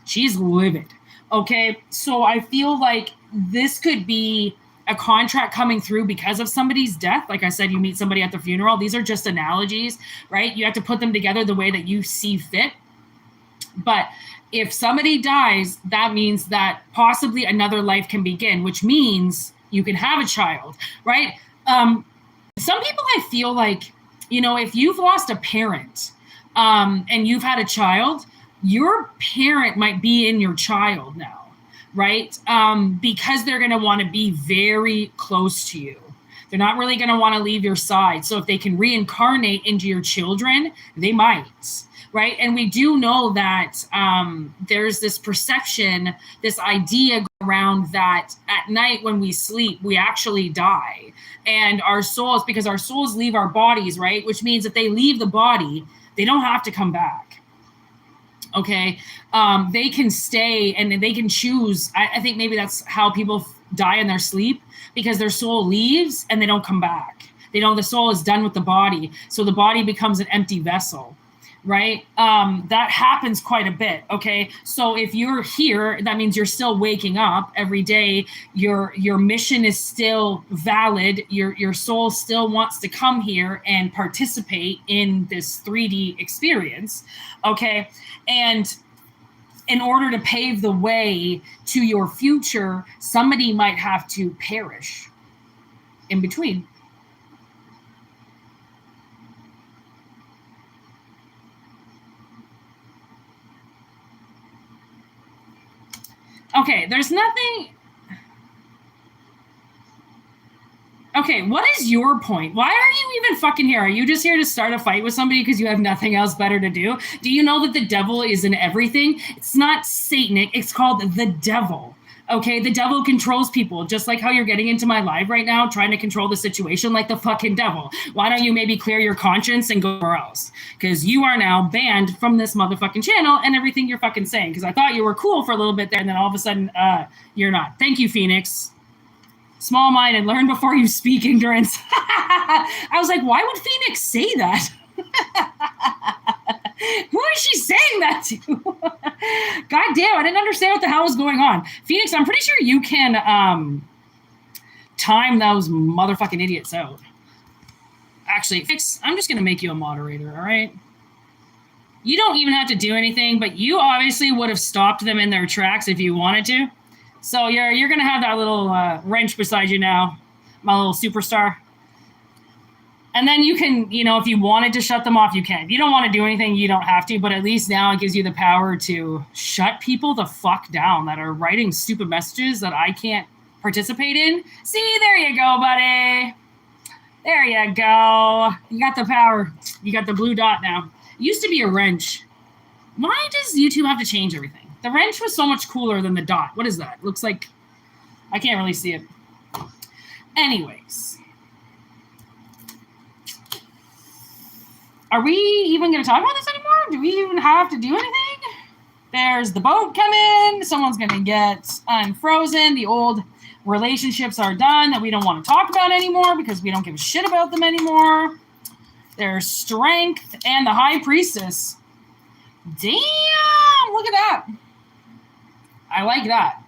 S1: She's livid. Okay, so I feel like this could be a contract coming through because of somebody's death. Like I said, you meet somebody at the funeral. These are just analogies, right? You have to put them together the way that you see fit. But if somebody dies, that means that possibly another life can begin, which means you can have a child, right? Some people, I feel like, you know, if you've lost a parent and you've had a child, your parent might be in your child now. Right? Because they're going to want to be very close to you. They're not really going to want to leave your side. So if they can reincarnate into your children, they might. Right? And we do know that there's this perception, this idea around that at night when we sleep, we actually die. And our souls, because our souls leave our bodies, right? Which means if they leave the body, they don't have to come back. Okay, they can stay and they can choose. I think maybe that's how people die in their sleep, because their soul leaves and they don't come back. They know the soul is done with the body, so the body becomes an empty vessel, right? That happens quite a bit. Okay, so if you're here, that means you're still waking up every day. Your mission is still valid. Your soul still wants to come here and participate in this 3D experience. Okay. And in order to pave the way to your future, somebody might have to perish in between. Okay, there's nothing... Okay, what is your point? Why are you even fucking here? Are you just here to start a fight with somebody because you have nothing else better to do? Do you know that the devil is in everything? It's not satanic. It's called the devil. Okay, the devil controls people, just like how you're getting into my live right now, trying to control the situation like the fucking devil. Why don't you maybe clear your conscience and go somewhere else? Because you are now banned from this motherfucking channel and everything you're fucking saying. Because I thought you were cool for a little bit there, and then all of a sudden, you're not. Thank you, Phoenix. Small mind and learn before you speak, ignorance. I was like, why would Phoenix say that? Who is she saying that to? God damn, I didn't understand what the hell was going on. Phoenix, I'm pretty sure you can time those motherfucking idiots out. Actually, Phoenix, I'm just going to make you a moderator, all right? You don't even have to do anything, but you obviously would have stopped them in their tracks if you wanted to. So you're going to have that little wrench beside you now, my little superstar. And then you can, you know, if you wanted to shut them off, you can. If you don't want to do anything, you don't have to. But at least now it gives you the power to shut people the fuck down that are writing stupid messages that I can't participate in. See, there you go, buddy. There you go. You got the power. You got the blue dot now. It used to be a wrench. Why does YouTube have to change everything? The wrench was so much cooler than the dot. What is that? Looks like... I can't really see it. Anyways, are we even going to talk about this anymore? Do we even have to do anything? There's the boat coming. Someone's going to get unfrozen. The old relationships are done that we don't want to talk about anymore because we don't give a shit about them anymore. There's strength and the high priestess. Damn, look at that. I like that.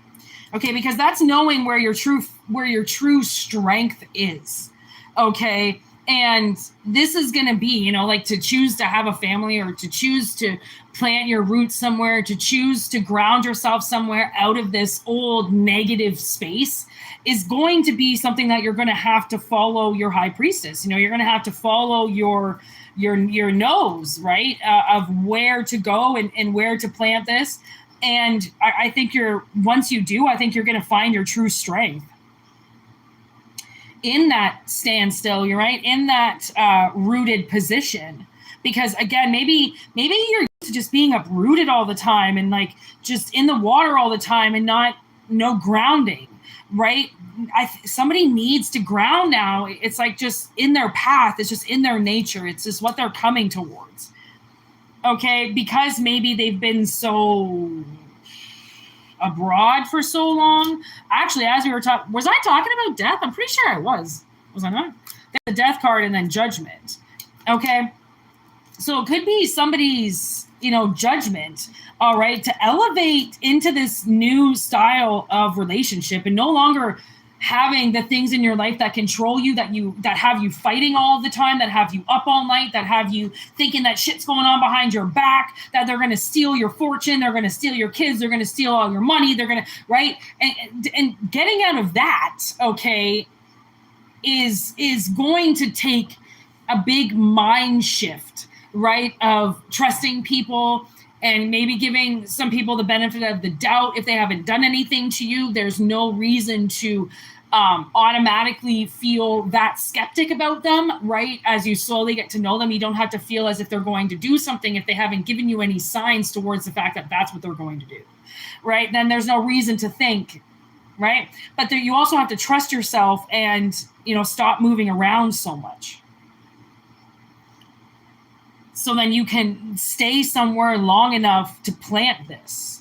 S1: Okay, because that's knowing where your true strength is. Okay, and this is going to be, you know, like to choose to have a family or to choose to plant your roots somewhere, to choose to ground yourself somewhere out of this old negative space is going to be something that you're going to have to follow your high priestess. You know, you're going to have to follow your nose, right, of where to go and where to plant this. And I think once you do, I think you're going to find your true strength in that standstill. You're right in that rooted position, because again, maybe you're used to just being uprooted all the time and like just in the water all the time and no grounding, right? Somebody needs to ground now. It's like just in their path. It's just in their nature. It's just what they're coming towards. Okay, because maybe they've been so abroad for so long. Actually, as we were talking, was I talking about death? I'm pretty sure I was. Was I not? There's the death card and then judgment. Okay, so it could be somebody's, you know, judgment. All right, to elevate into this new style of relationship and no longer having the things in your life that control you, that have you fighting all the time, that have you up all night, that have you thinking that shit's going on behind your back, that they're going to steal your fortune, they're going to steal your kids, they're going to steal all your money, they're going to, right? And getting out of that, okay, is going to take a big mind shift, right? Of trusting people and maybe giving some people the benefit of the doubt. If they haven't done anything to you, there's no reason to automatically feel that skeptic about them, right? As you slowly get to know them, you don't have to feel as if they're going to do something if they haven't given you any signs towards the fact that that's what they're going to do, right? Then there's no reason to think, right? But you also have to trust yourself and, you know, stop moving around so much. So then you can stay somewhere long enough to plant this.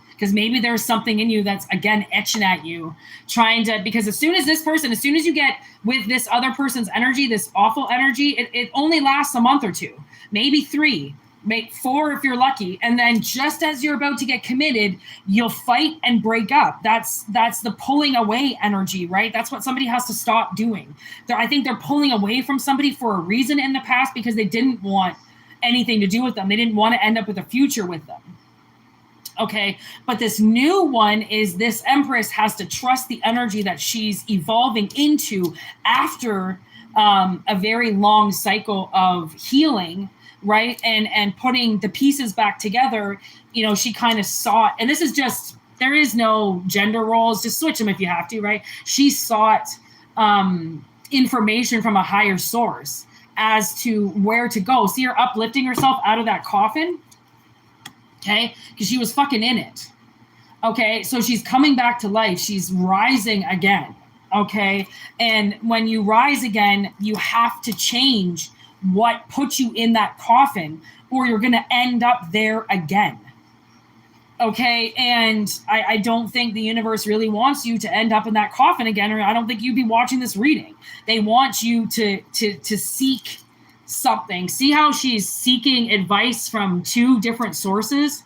S1: Because maybe there's something in you that's, again, etching at you, trying to, because as soon as you get with this other person's energy, this awful energy, it only lasts a month or two, maybe 3, maybe 4 if you're lucky. And then just as you're about to get committed, you'll fight and break up. That's the pulling away energy, right? That's what somebody has to stop doing. I think they're pulling away from somebody for a reason in the past because they didn't want anything to do with them. They didn't want to end up with a future with them. Okay, but this new one is this Empress has to trust the energy that she's evolving into after a very long cycle of healing, right? And putting the pieces back together. You know, she kind of sought, and this is just, there is no gender roles, just switch them if you have to, right? She sought information from a higher source as to where to go. See her uplifting herself out of that coffin? Okay, because she was fucking in it. Okay, so she's coming back to life. She's rising again. Okay, and when you rise again, you have to change what put you in that coffin, or you're going to end up there again. Okay, and I don't think the universe really wants you to end up in that coffin again, or I don't think you'd be watching this reading. They want you to seek something. See how she's seeking advice from 2 different sources,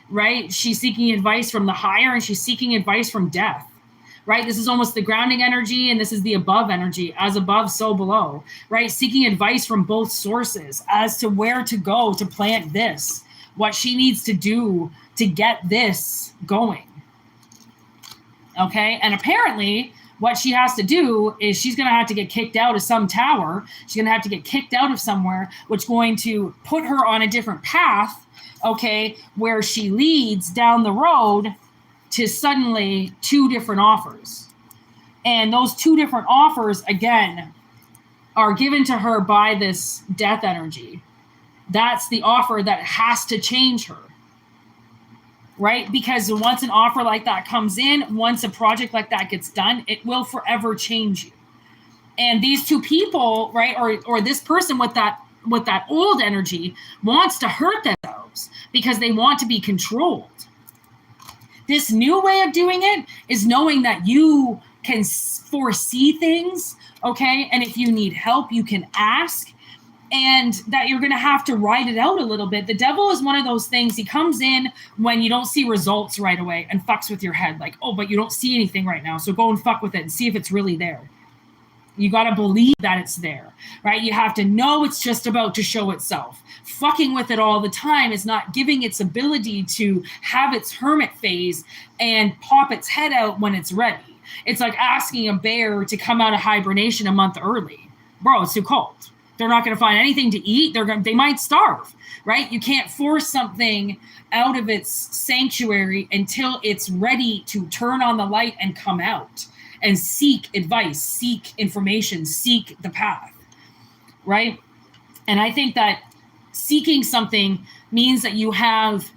S1: right? She's seeking advice from the higher and she's seeking advice from death, right? This is almost the grounding energy and this is the above energy, as above, so below, right? Seeking advice from both sources as to where to go to plant this, what she needs to do to get this going. Okay, and apparently what she has to do is she's going to have to get kicked out of some tower. She's going to have to get kicked out of somewhere, which is going to put her on a different path, okay, where she leads down the road to suddenly 2 different offers. And those 2 different offers, again, are given to her by this death energy. That's the offer that has to change her. right? Because once an offer like that comes in, once a project like that gets done, it will forever change you. And these two people, right, or this person with that old energy wants to hurt themselves because they want to be controlled. This new way of doing it is knowing that you can foresee things, okay? And if you need help, you can ask, and that you're going to have to ride it out a little bit. The devil is one of those things. He comes in when you don't see results right away and fucks with your head. Like, oh, but you don't see anything right now, so go and fuck with it and see if it's really there. You got to believe that it's there, right? You have to know it's just about to show itself. Fucking with it all the time is not giving its ability to have its hermit phase and pop its head out when it's ready. It's like asking a bear to come out of hibernation a month early. Bro, it's too cold. They're not going to find anything to eat. They might starve, right? You can't force something out of its sanctuary until it's ready to turn on the light and come out and seek advice, seek information, seek the path, right? And I think that seeking something means that you have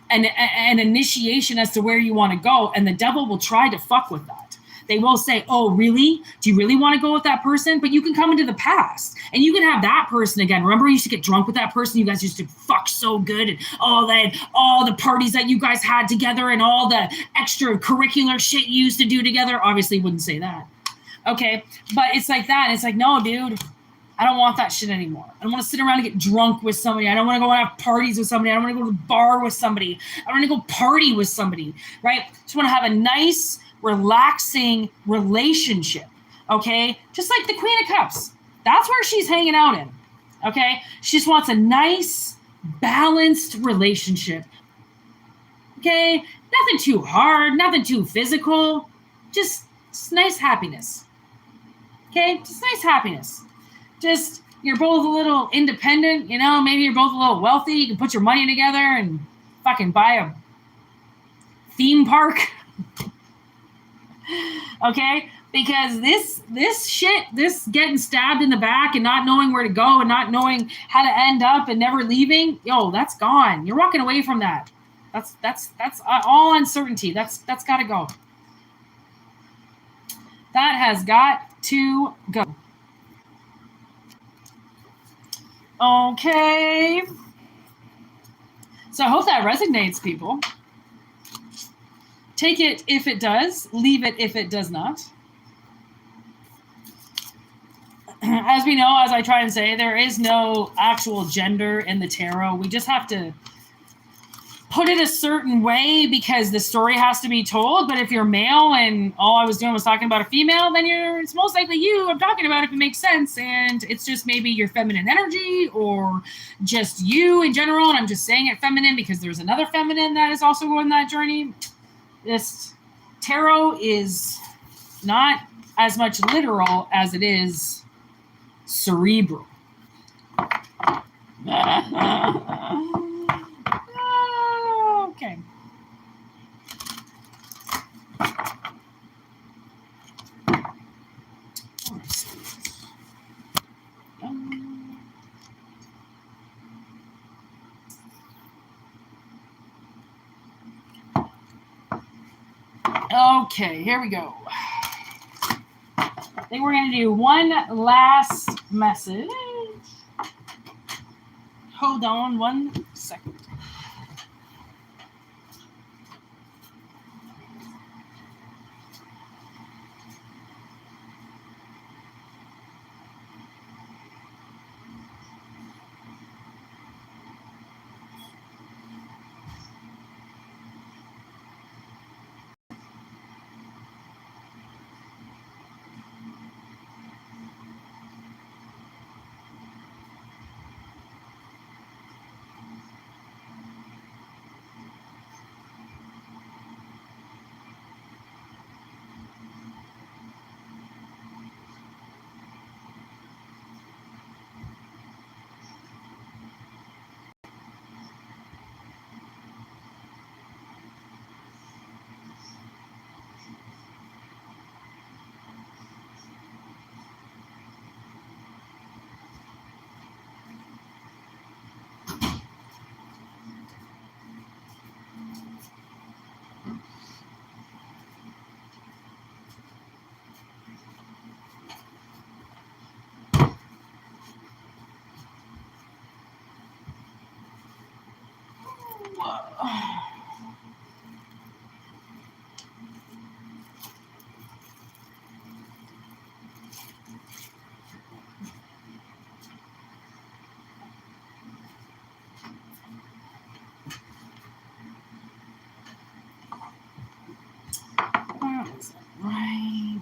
S1: an initiation as to where you want to go, and the devil will try to fuck with that. They will say, oh, really? Do you really want to go with that person? But you can come into the past and you can have that person again. Remember, you used to get drunk with that person. You guys used to fuck so good, and all the parties that you guys had together and all the extracurricular shit you used to do together. Obviously, wouldn't say that. Okay. But it's like that. It's like, no, dude, I don't want that shit anymore. I don't want to sit around and get drunk with somebody. I don't want to go and have parties with somebody. I don't want to go to the bar with somebody. I don't want to go party with somebody, right? Just want to have a nice, relaxing relationship, okay? Just like the Queen of Cups. That's where she's hanging out in, okay? She just wants a nice, balanced relationship, okay? Nothing too hard, nothing too physical, just nice happiness, okay? Just nice happiness. Just, you're both a little independent, you know, maybe you're both a little wealthy, you can put your money together and fucking buy a theme park. Okay? Because this shit, this getting stabbed in the back and not knowing where to go and not knowing how to end up and never leaving, yo, that's gone. You're walking away from that. That's all uncertainty. That's got to go. That has got to go. Okay. So I hope that resonates, people. Take it if it does. Leave it if it does not. As we know, as I try and say, there is no actual gender in the tarot. We just have to put it a certain way because the story has to be told. But if you're male and all I was doing was talking about a female, then it's most likely you I'm talking about, if it makes sense. And it's just maybe your feminine energy or just you in general. And I'm just saying it feminine because there's another feminine that is also going that journey. This tarot is not as much literal as it is cerebral. Okay. Okay, here we go. I think we're going to do one last message. Hold on 1 second. Is that right?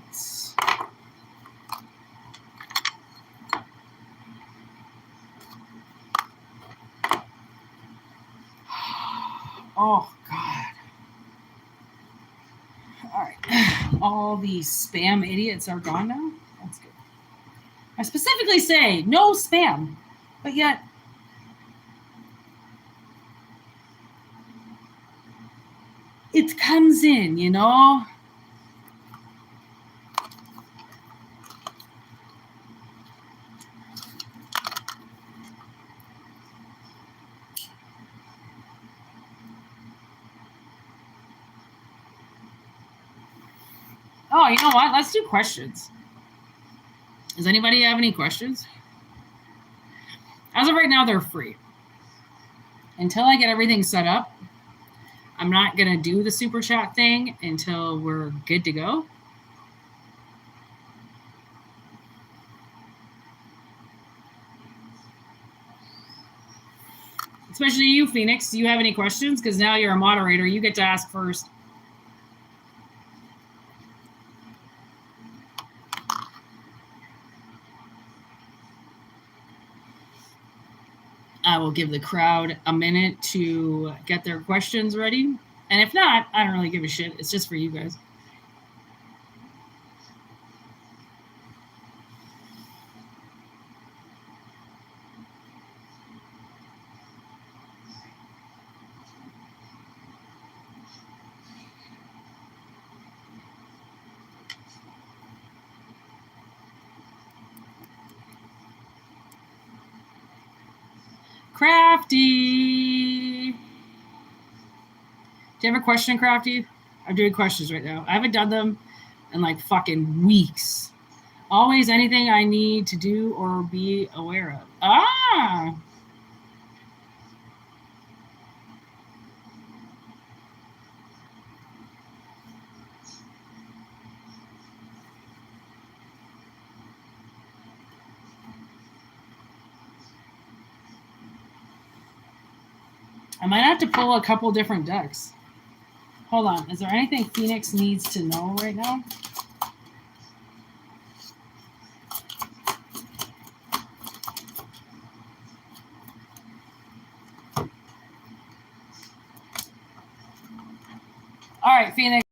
S1: Oh, God. All right. All these spam idiots are gone now? That's good. I specifically say no spam, but yet it comes in, you know? Oh, you know what? Let's do questions. Does anybody have any questions? As of right now, they're free. Until I get everything set up, I'm not going to do the super chat thing until we're good to go. Especially you, Phoenix. Do you have any questions? Because now you're a moderator. You get to ask first. I will give the crowd a minute to get their questions ready. And if not, I don't really give a shit. It's just for you guys. Crafty. Do you have a question, Crafty? I'm doing questions right now. I haven't done them in like fucking weeks. Always anything I need to do or be aware of. Ah. I might have to pull a couple different decks. Hold on. Is there anything Phoenix needs to know right now? All right, Phoenix.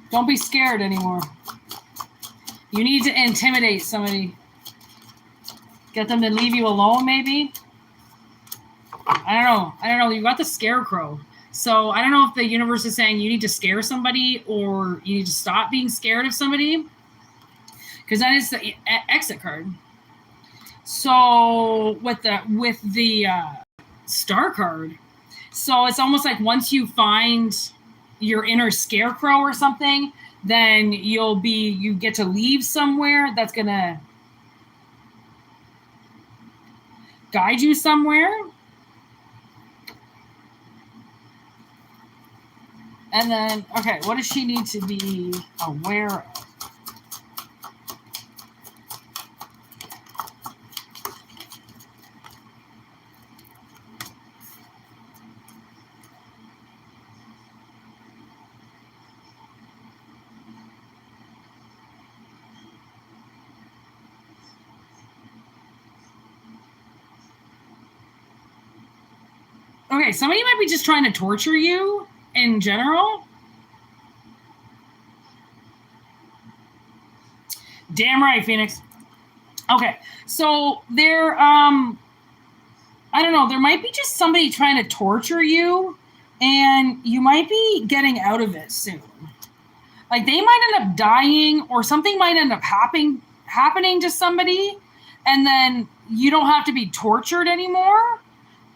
S1: Don't be scared anymore. You need to intimidate somebody. Get them to leave you alone, maybe? I don't know. You got the scarecrow. So I don't know if the universe is saying you need to scare somebody or you need to stop being scared of somebody. Because that is the exit card. So with the star card, so it's almost like once you find your inner scarecrow or something, then you get to leave somewhere that's gonna guide you somewhere. And then, okay, what does she need to be aware of? Okay, somebody might be just trying to torture you in general. Damn right, Phoenix. Okay, so I don't know, there might be just somebody trying to torture you, and you might be getting out of it soon. Like, they might end up dying, or something might end up happening to somebody, and then you don't have to be tortured anymore.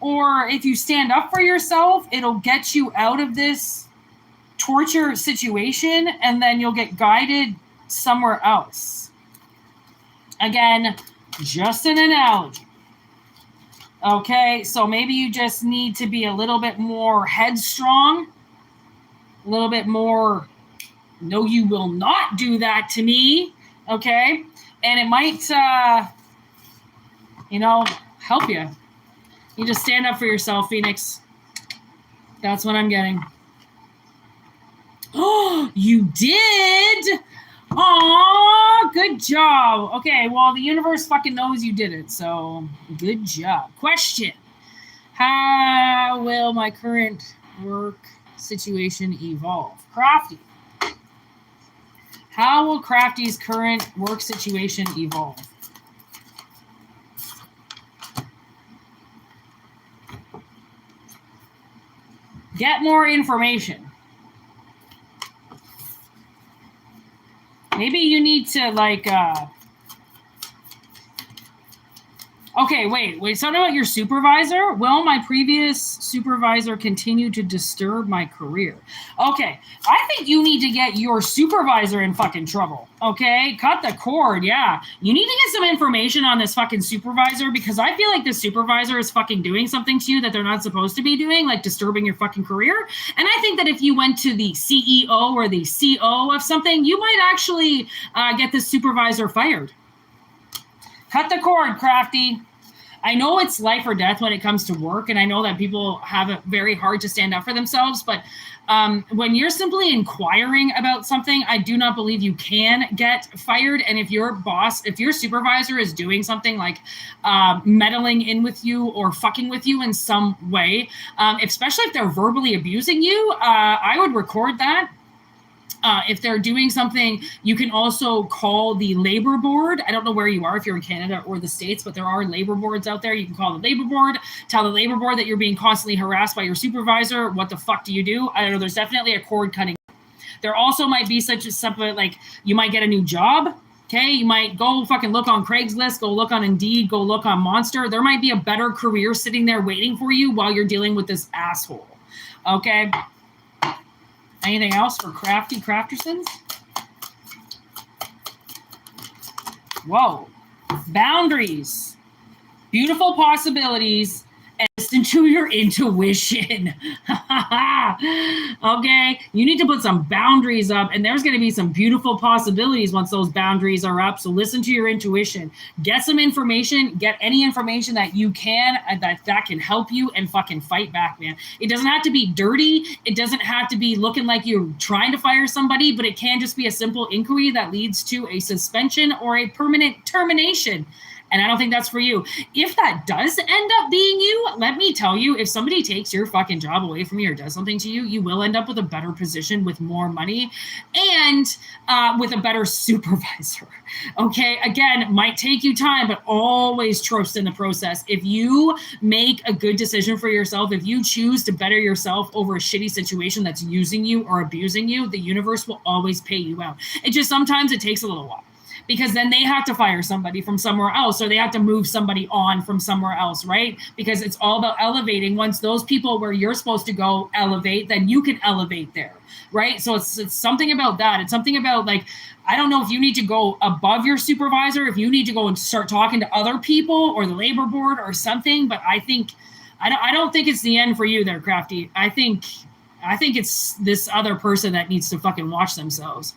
S1: Or if you stand up for yourself, it'll get you out of this torture situation, and then you'll get guided somewhere else. Again, just an analogy. Okay, so maybe you just need to be a little bit more headstrong, a little bit more, no, you will not do that to me. Okay, and it might, help you. You just stand up for yourself, Phoenix. That's what I'm getting. Oh, you did? Aw, good job. Okay, well, the universe fucking knows you did it, so good job. Question. How will my current work situation evolve? Crafty. How will Crafty's current work situation evolve? Get more information. Maybe you need to, like, okay, wait. Something about your supervisor? Will my previous supervisor continue to disturb my career? Okay, I think you need to get your supervisor in fucking trouble. Okay, cut the cord. Yeah, you need to get some information on this fucking supervisor, because I feel like this supervisor is fucking doing something to you that they're not supposed to be doing, like disturbing your fucking career. And I think that if you went to the CEO or the CO of something, you might actually get this supervisor fired. Cut the cord, Crafty. I know it's life or death when it comes to work, and I know that people have it very hard to stand up for themselves, but when you're simply inquiring about something, I do not believe you can get fired. And if your boss, if your supervisor is doing something like meddling in with you or fucking with you in some way, especially if they're verbally abusing you, I would record that. If they're doing something, you can also call the labor board. I don't know where you are, if you're in Canada or the States, but there are labor boards out there. You can call the labor board, tell the labor board that you're being constantly harassed by your supervisor. What the fuck do you do? I don't know. There's definitely a cord cutting. There also might be something like you might get a new job. Okay, you might go fucking look on Craigslist, go look on Indeed, go look on Monster. There might be a better career sitting there waiting for you while you're dealing with this asshole. Okay. Anything else for Crafty Craftersons? Whoa. Boundaries. Beautiful possibilities. And listen to your intuition. Okay? You need to put some boundaries up, and there's going to be some beautiful possibilities once those boundaries are up. So listen to your intuition. Get some information. Get any information that you can, that can help you, and fucking fight back, man. It doesn't have to be dirty. It doesn't have to be looking like you're trying to fire somebody, but it can just be a simple inquiry that leads to a suspension or a permanent termination. And I don't think that's for you. If that does end up being you, let me tell you, if somebody takes your fucking job away from you or does something to you, you will end up with a better position, with more money, and with a better supervisor. Okay, again, might take you time, but always trust in the process. If you make a good decision for yourself, if you choose to better yourself over a shitty situation that's using you or abusing you, the universe will always pay you out. It just sometimes it takes a little while, because then they have to fire somebody from somewhere else, or they have to move somebody on from somewhere else, right? Because it's all about elevating. Once those people where you're supposed to go elevate, then you can elevate there, right? So it's something about that. It's something about, like, I don't know if you need to go above your supervisor, if you need to go and start talking to other people or the labor board or something, but I don't think it's the end for you there, Crafty. I think it's this other person that needs to fucking watch themselves.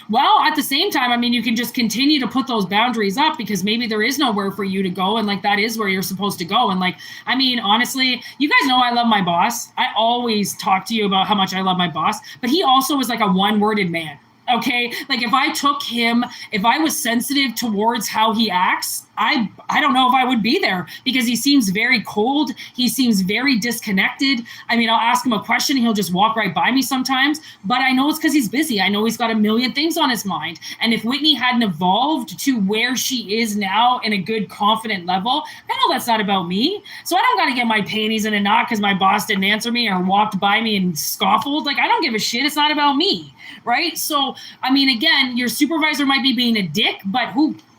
S1: Well, at the same time, I mean, you can just continue to put those boundaries up, because maybe there is nowhere for you to go, and like that is where you're supposed to go. And like, I mean, honestly, you guys know I love my boss. I always talk to you about how much I love my boss, but he also is like a one-worded man. Okay, like if I was sensitive towards how he acts, I don't know if I would be there, because he seems very cold. He seems very disconnected. I mean, I'll ask him a question, he'll just walk right by me sometimes, but I know it's because he's busy. I know he's got a million things on his mind. And if Whitney hadn't evolved to where she is now in a good, confident level, I know that's not about me. So I don't got to get my panties in a knot because my boss didn't answer me or walked by me and scoffled. Like, I don't give a shit. It's not about me. Right? So, I mean, again, your supervisor might be being a dick, but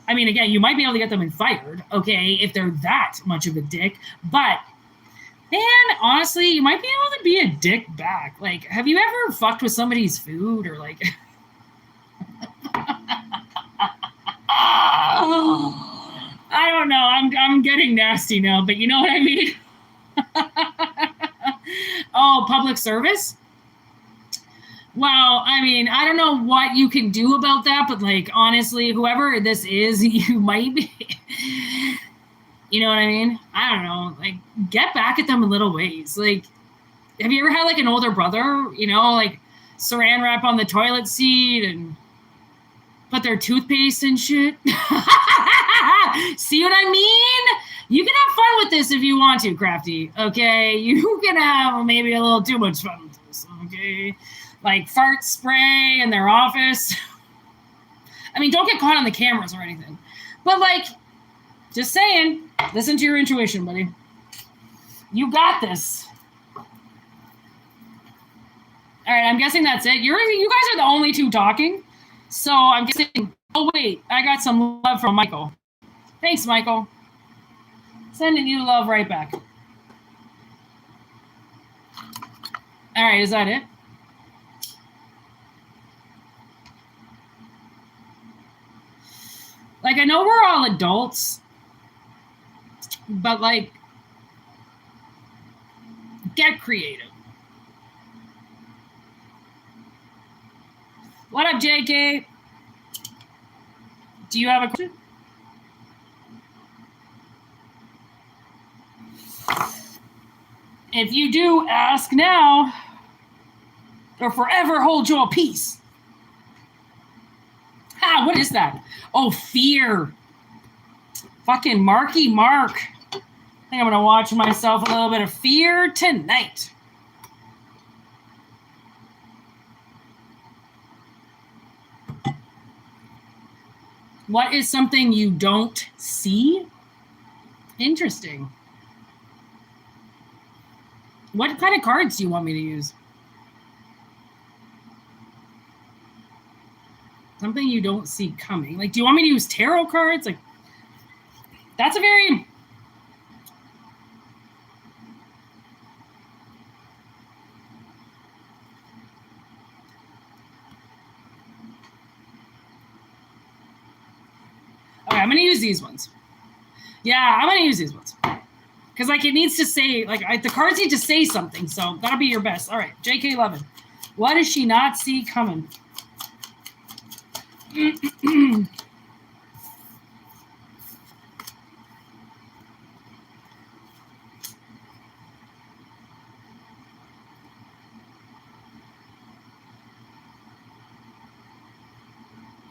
S1: again, you might be able to get them fired, okay, if they're that much of a dick. But, man, honestly, you might be able to be a dick back. Like, have you ever fucked with somebody's food, or like... I don't know. I'm getting nasty now, but you know what I mean? Oh, public service? Well, I mean, I don't know what you can do about that, but like, honestly, whoever this is, you might be, you know what I mean? I don't know. Like, get back at them in little ways. Like, have you ever had like an older brother, you know, like saran wrap on the toilet seat and put their toothpaste and shit? See what I mean? You can have fun with this if you want to, Crafty. Okay, you can have maybe a little too much fun with this. Okay, like fart spray in their office. I mean, don't get caught on the cameras or anything, but like, just saying, listen to your intuition, buddy. You got this. All right, I'm guessing that's it. You guys are the only two talking, so I'm guessing. Oh wait, I got some love from Michael. Thanks, Michael. Sending you love right back. All right, is that it? Like, I know we're all adults, but like, get creative. What up, JK? Do you have a question? If you do, ask now, or forever hold your peace. Ah, what is that? Oh, fear. Fucking Marky Mark. I think I'm going to watch myself a little bit of Fear tonight. What is something you don't see? Interesting. What kind of cards do you want me to use? Something you don't see coming. Like, do you want me to use tarot cards? Like, that's a very... Okay, I'm going to use these ones. Yeah, I'm going to use these ones. Because, like, it needs to say, like, the cards need to say something, so that'll be your best. All right, JK11. What does she not see coming?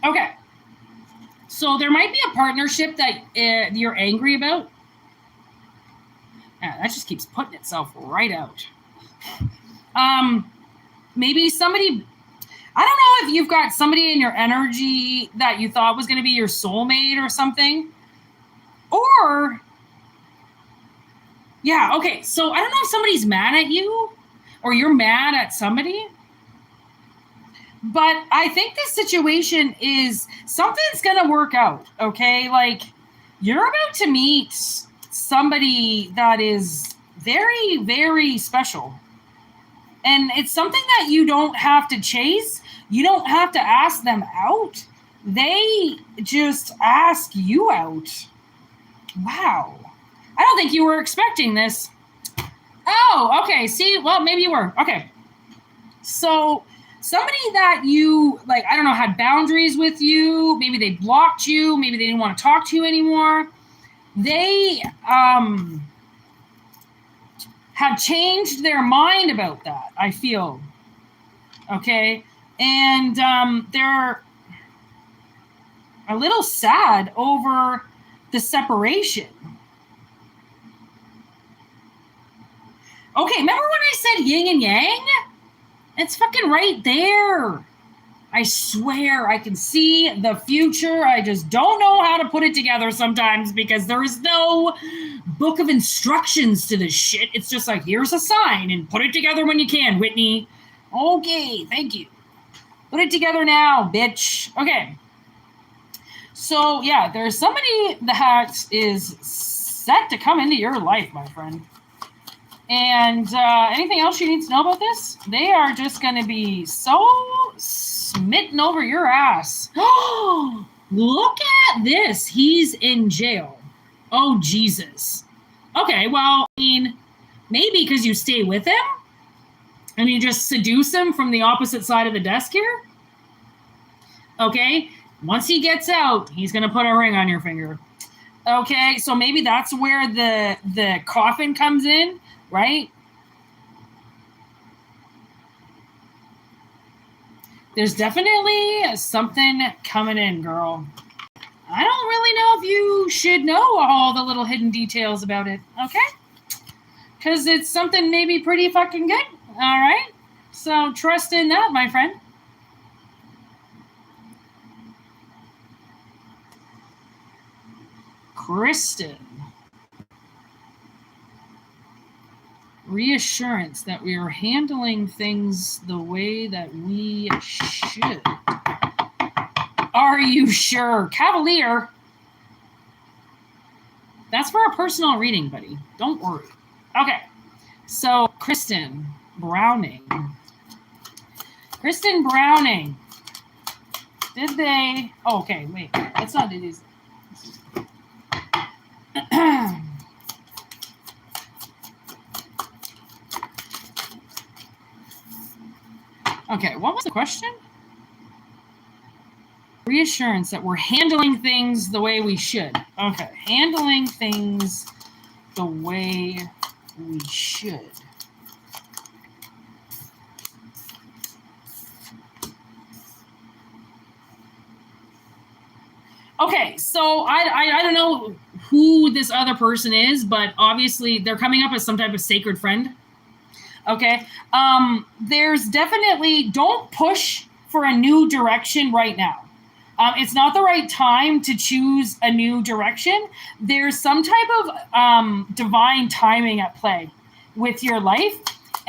S1: Okay. So there might be a partnership that you're angry about. Yeah, that just keeps putting itself right out. Maybe somebody, I don't know if you've got somebody in your energy that you thought was going to be your soulmate or something. Or, yeah, okay. So I don't know if somebody's mad at you or you're mad at somebody. But I think this situation is something's going to work out, okay? Like, you're about to meet somebody that is very, very special. And it's something that you don't have to chase. You don't have to ask them out. They just ask you out. Wow. I don't think you were expecting this. Oh, okay. See, well, maybe you were. Okay. So somebody that you, like, I don't know, had boundaries with you. Maybe they blocked you. Maybe they didn't want to talk to you anymore. They have changed their mind about that, I feel. Okay? And they're a little sad over the separation. Okay, remember when I said yin and yang? It's fucking right there. I swear I can see the future. I just don't know how to put it together sometimes because there is no book of instructions to this shit. It's just like, here's a sign and put it together when you can, Whitney. Okay, thank you. Put it together now, bitch. Okay. So, yeah, there's somebody that is set to come into your life, my friend. And anything else you need to know about this? They are just going to be so smitten over your ass. Look at this. He's in jail. Oh, Jesus. Okay, well, I mean, maybe because you stay with him and you just seduce him from the opposite side of the desk here. Okay, once he gets out, he's going to put a ring on your finger. Okay, so maybe that's where the coffin comes in, right? There's definitely something coming in, girl. I don't really know if you should know all the little hidden details about it, okay? Because it's something maybe pretty fucking good, all right? So trust in that, my friend. Kristen. Reassurance that we are handling things the way that we should. Are you sure? Cavalier. That's for a personal reading, buddy. Don't worry. Okay. So, Kristen Browning. Kristen Browning. Did they... Oh, okay, wait. Let's not do these. Okay, what was the question? Reassurance that we're handling things the way we should. Okay, handling things the way we should. Okay, so I don't know who this other person is, but obviously they're coming up as some type of sacred friend. Okay, there's definitely, don't push for a new direction right now. It's not the right time to choose a new direction. There's some type of divine timing at play with your life.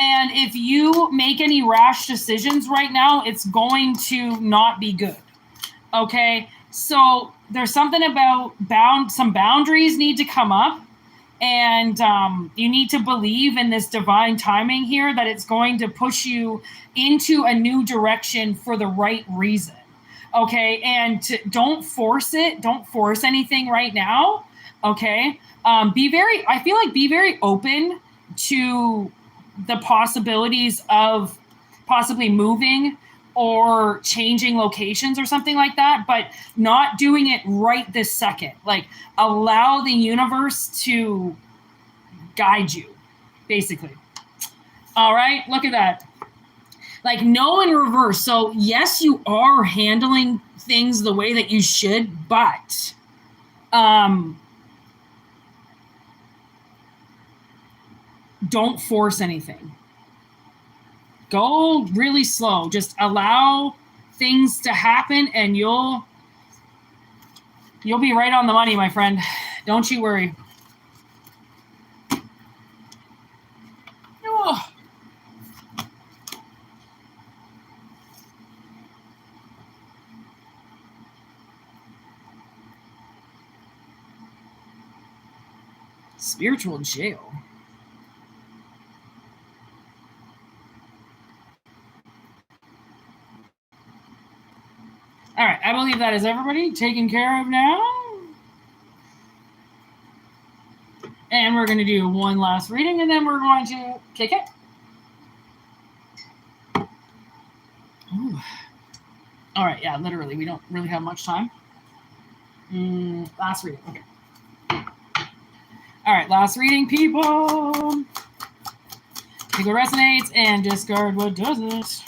S1: And if you make any rash decisions right now, it's going to not be good. Okay, so there's something about some boundaries need to come up. And you need to believe in this divine timing here that it's going to push you into a new direction for the right reason. Okay, and don't force it. Don't force anything right now. Okay, I feel like be very open to the possibilities of possibly moving or changing locations or something like that, but not doing it right this second. Like, allow the universe to guide you, basically. All right, look at that. Like, no in reverse. So, yes, you are handling things the way that you should, but don't force anything. Go really slow. Just allow things to happen, and you'll be right on the money, my friend. Don't you worry. Oh. Spiritual jail. All right, I believe that is everybody taken care of now. And we're going to do one last reading, and then we're going to kick it. Ooh. All right, yeah, literally, we don't really have much time. Last reading, okay. All right, last reading, people. Take what resonates and discard what doesn't.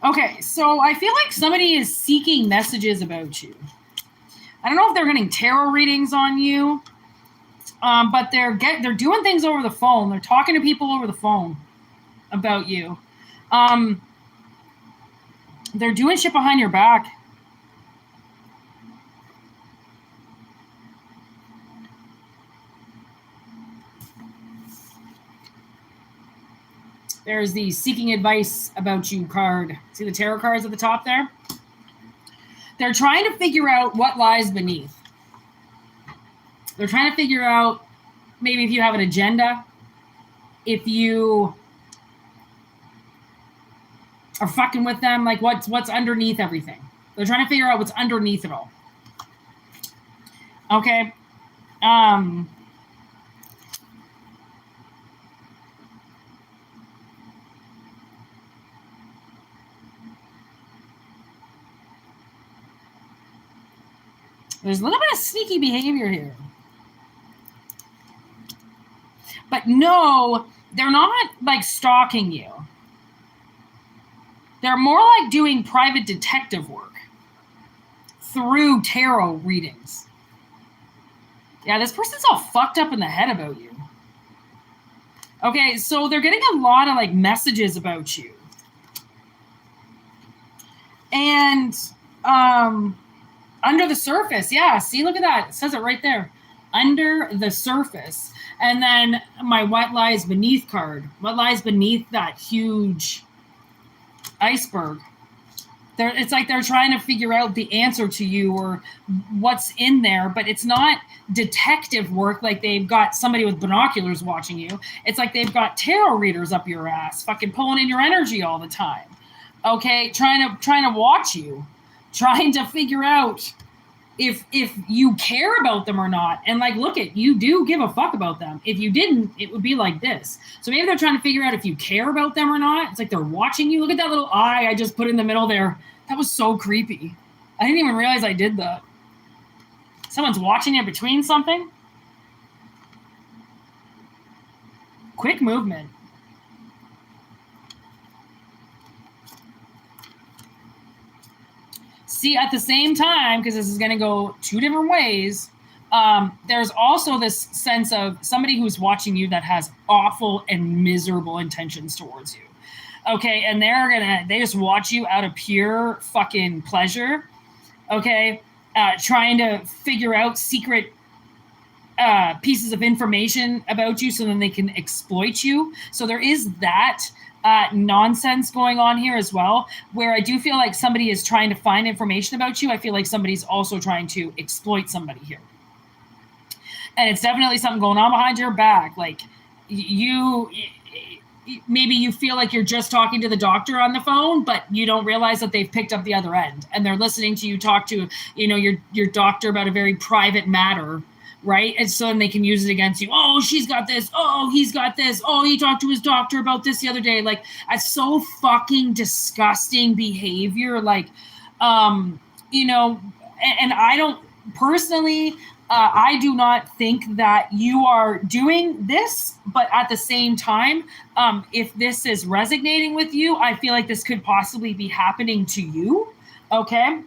S1: Okay, so I feel like somebody is seeking messages about you. I don't know if they're getting tarot readings on you, but they're doing things over the phone. They're talking to people over the phone. about you. They're doing shit behind your back. There's the seeking advice about you card. See the tarot cards at the top there? They're trying to figure out what lies beneath. They're trying to figure out maybe if you have an agenda, if you are fucking with them, like what's underneath everything. They're trying to figure out what's underneath it all. Okay. There's a little bit of sneaky behavior here. But no, they're not like stalking you. They're more like doing private detective work through tarot readings. Yeah, this person's all fucked up in the head about you. Okay, so they're getting a lot of like messages about you. And under the surface, yeah, see, look at that. It says it right there. Under the surface. And then my what lies beneath card. What lies beneath that huge iceberg? It's like they're trying to figure out the answer to you or what's in there, but it's not detective work like they've got somebody with binoculars watching you. It's like they've got tarot readers up your ass, fucking pulling in your energy all the time. Okay, trying to watch you, trying to figure out if you care about them or not. And like, look at, you do give a fuck about them. If you didn't, it would be like this. So maybe they're trying to figure out if you care about them or not. It's like they're watching you. Look at that little eye I just put in the middle there. That was so creepy. I didn't even realize I did that. Someone's watching it between something. Quick movement. See, at the same time, because this is going to go two different ways, there's also this sense of somebody who's watching you that has awful and miserable intentions towards you. Okay, and they just watch you out of pure fucking pleasure. Okay, trying to figure out secret pieces of information about you so then they can exploit you. So there is that nonsense going on here as well, where I do feel like somebody is trying to find information about you. I feel like somebody's also trying to exploit somebody here. And it's definitely something going on behind your back. Like maybe you feel like you're just talking to the doctor on the phone, but you don't realize that they've picked up the other end and they're listening to you talk to, your doctor about a very private matter. Right? And so then they can use it against you. Oh, she's got this. Oh, he's got this. Oh, he talked to his doctor about this the other day. Like, that's so fucking disgusting behavior. Like, and I don't personally, I do not think that you are doing this, but at the same time, if this is resonating with you, I feel like this could possibly be happening to you. Okay.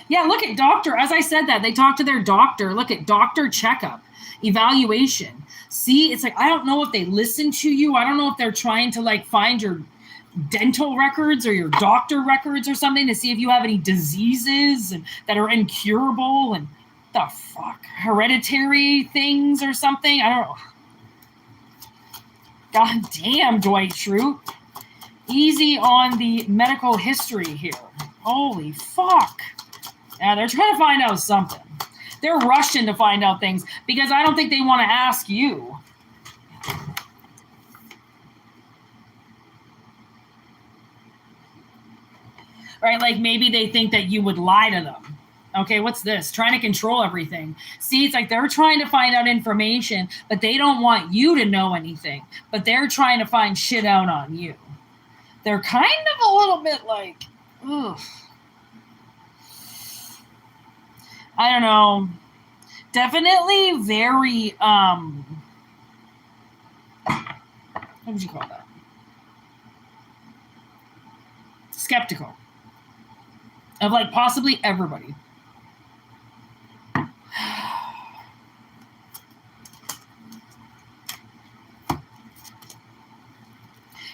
S1: Yeah, look at doctor. As I said that, they talk to their doctor. Look at doctor checkup, evaluation. See, it's like, I don't know if they listen to you. I don't know if they're trying to like find your dental records or your doctor records or something to see if you have any diseases that are incurable and the fuck, hereditary things or something. I don't know. God damn, Dwight Schrute. Easy on the medical history here. Holy fuck. Yeah, they're trying to find out something. They're rushing to find out things because I don't think they want to ask you. Right? Like maybe they think that you would lie to them. Okay, what's this? Trying to control everything. See, it's like they're trying to find out information, but they don't want you to know anything. But they're trying to find shit out on you. They're kind of a little bit like, ugh. I don't know. Definitely very, what would you call that? Skeptical of like possibly everybody.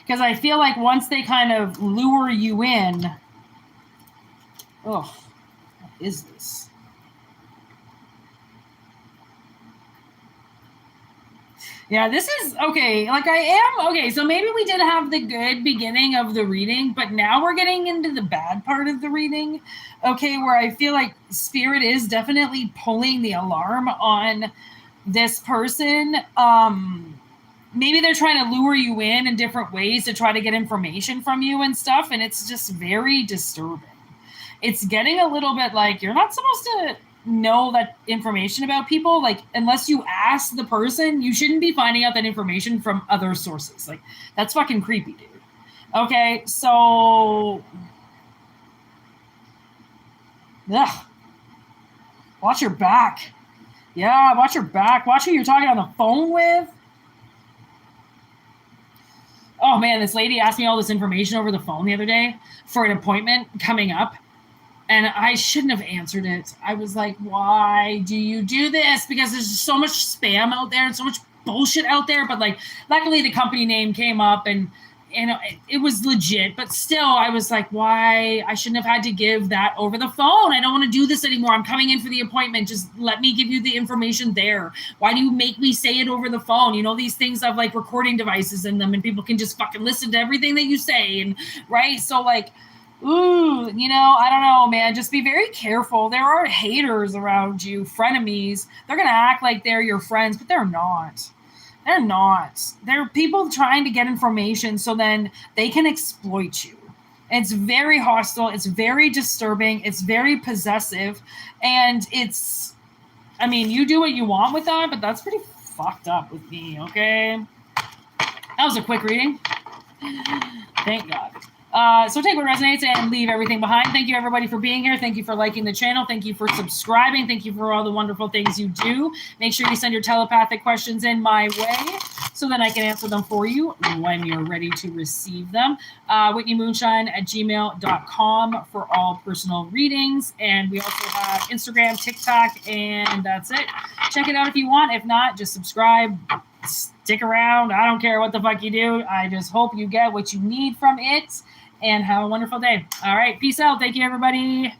S1: Because I feel like once they kind of lure you in, oh, what is this? Yeah, this is okay. Like I am okay. So maybe we did have the good beginning of the reading, but now we're getting into the bad part of the reading. Okay, where I feel like spirit is definitely pulling the alarm on this person. Maybe they're trying to lure you in different ways to try to get information from you and stuff, and it's just very disturbing. It's getting a little bit like you're not supposed to know that information about people, like unless you ask the person. You shouldn't be finding out that information from other sources. Like that's fucking creepy, dude. Okay, so ugh. Watch your back. Yeah, watch your back. Watch who you're talking on the phone with. Oh man, this lady asked me all this information over the phone the other day for an appointment coming up. And I shouldn't have answered it. I was like, why do you do this? Because there's just so much spam out there and so much bullshit out there. But like, luckily the company name came up and it was legit. But still, I was like, why? I shouldn't have had to give that over the phone. I don't want to do this anymore. I'm coming in for the appointment. Just let me give you the information there. Why do you make me say it over the phone? You know, these things have like recording devices in them and people can just fucking listen to everything that you say. And right. So like, ooh, you know, I don't know, man. Just be very careful. There are haters around you, frenemies. They're going to act like they're your friends, but they're not. They're not. They're people trying to get information so then they can exploit you. It's very hostile. It's very disturbing. It's very possessive. And it's, I mean, you do what you want with that, but that's pretty fucked up with me, okay? That was a quick reading. Thank God. So take what resonates and leave everything behind. Thank you, everybody, for being here. Thank you for liking the channel. Thank you for subscribing. Thank you for all the wonderful things you do. Make sure you send your telepathic questions in my way so that I can answer them for you when you're ready to receive them. whitneymoonshine@gmail.com for all personal readings. And we also have Instagram, TikTok, and that's it. Check it out if you want. If not, just subscribe. Stick around. I don't care what the fuck you do. I just hope you get what you need from it. And have a wonderful day. All right. Peace out. Thank you, everybody.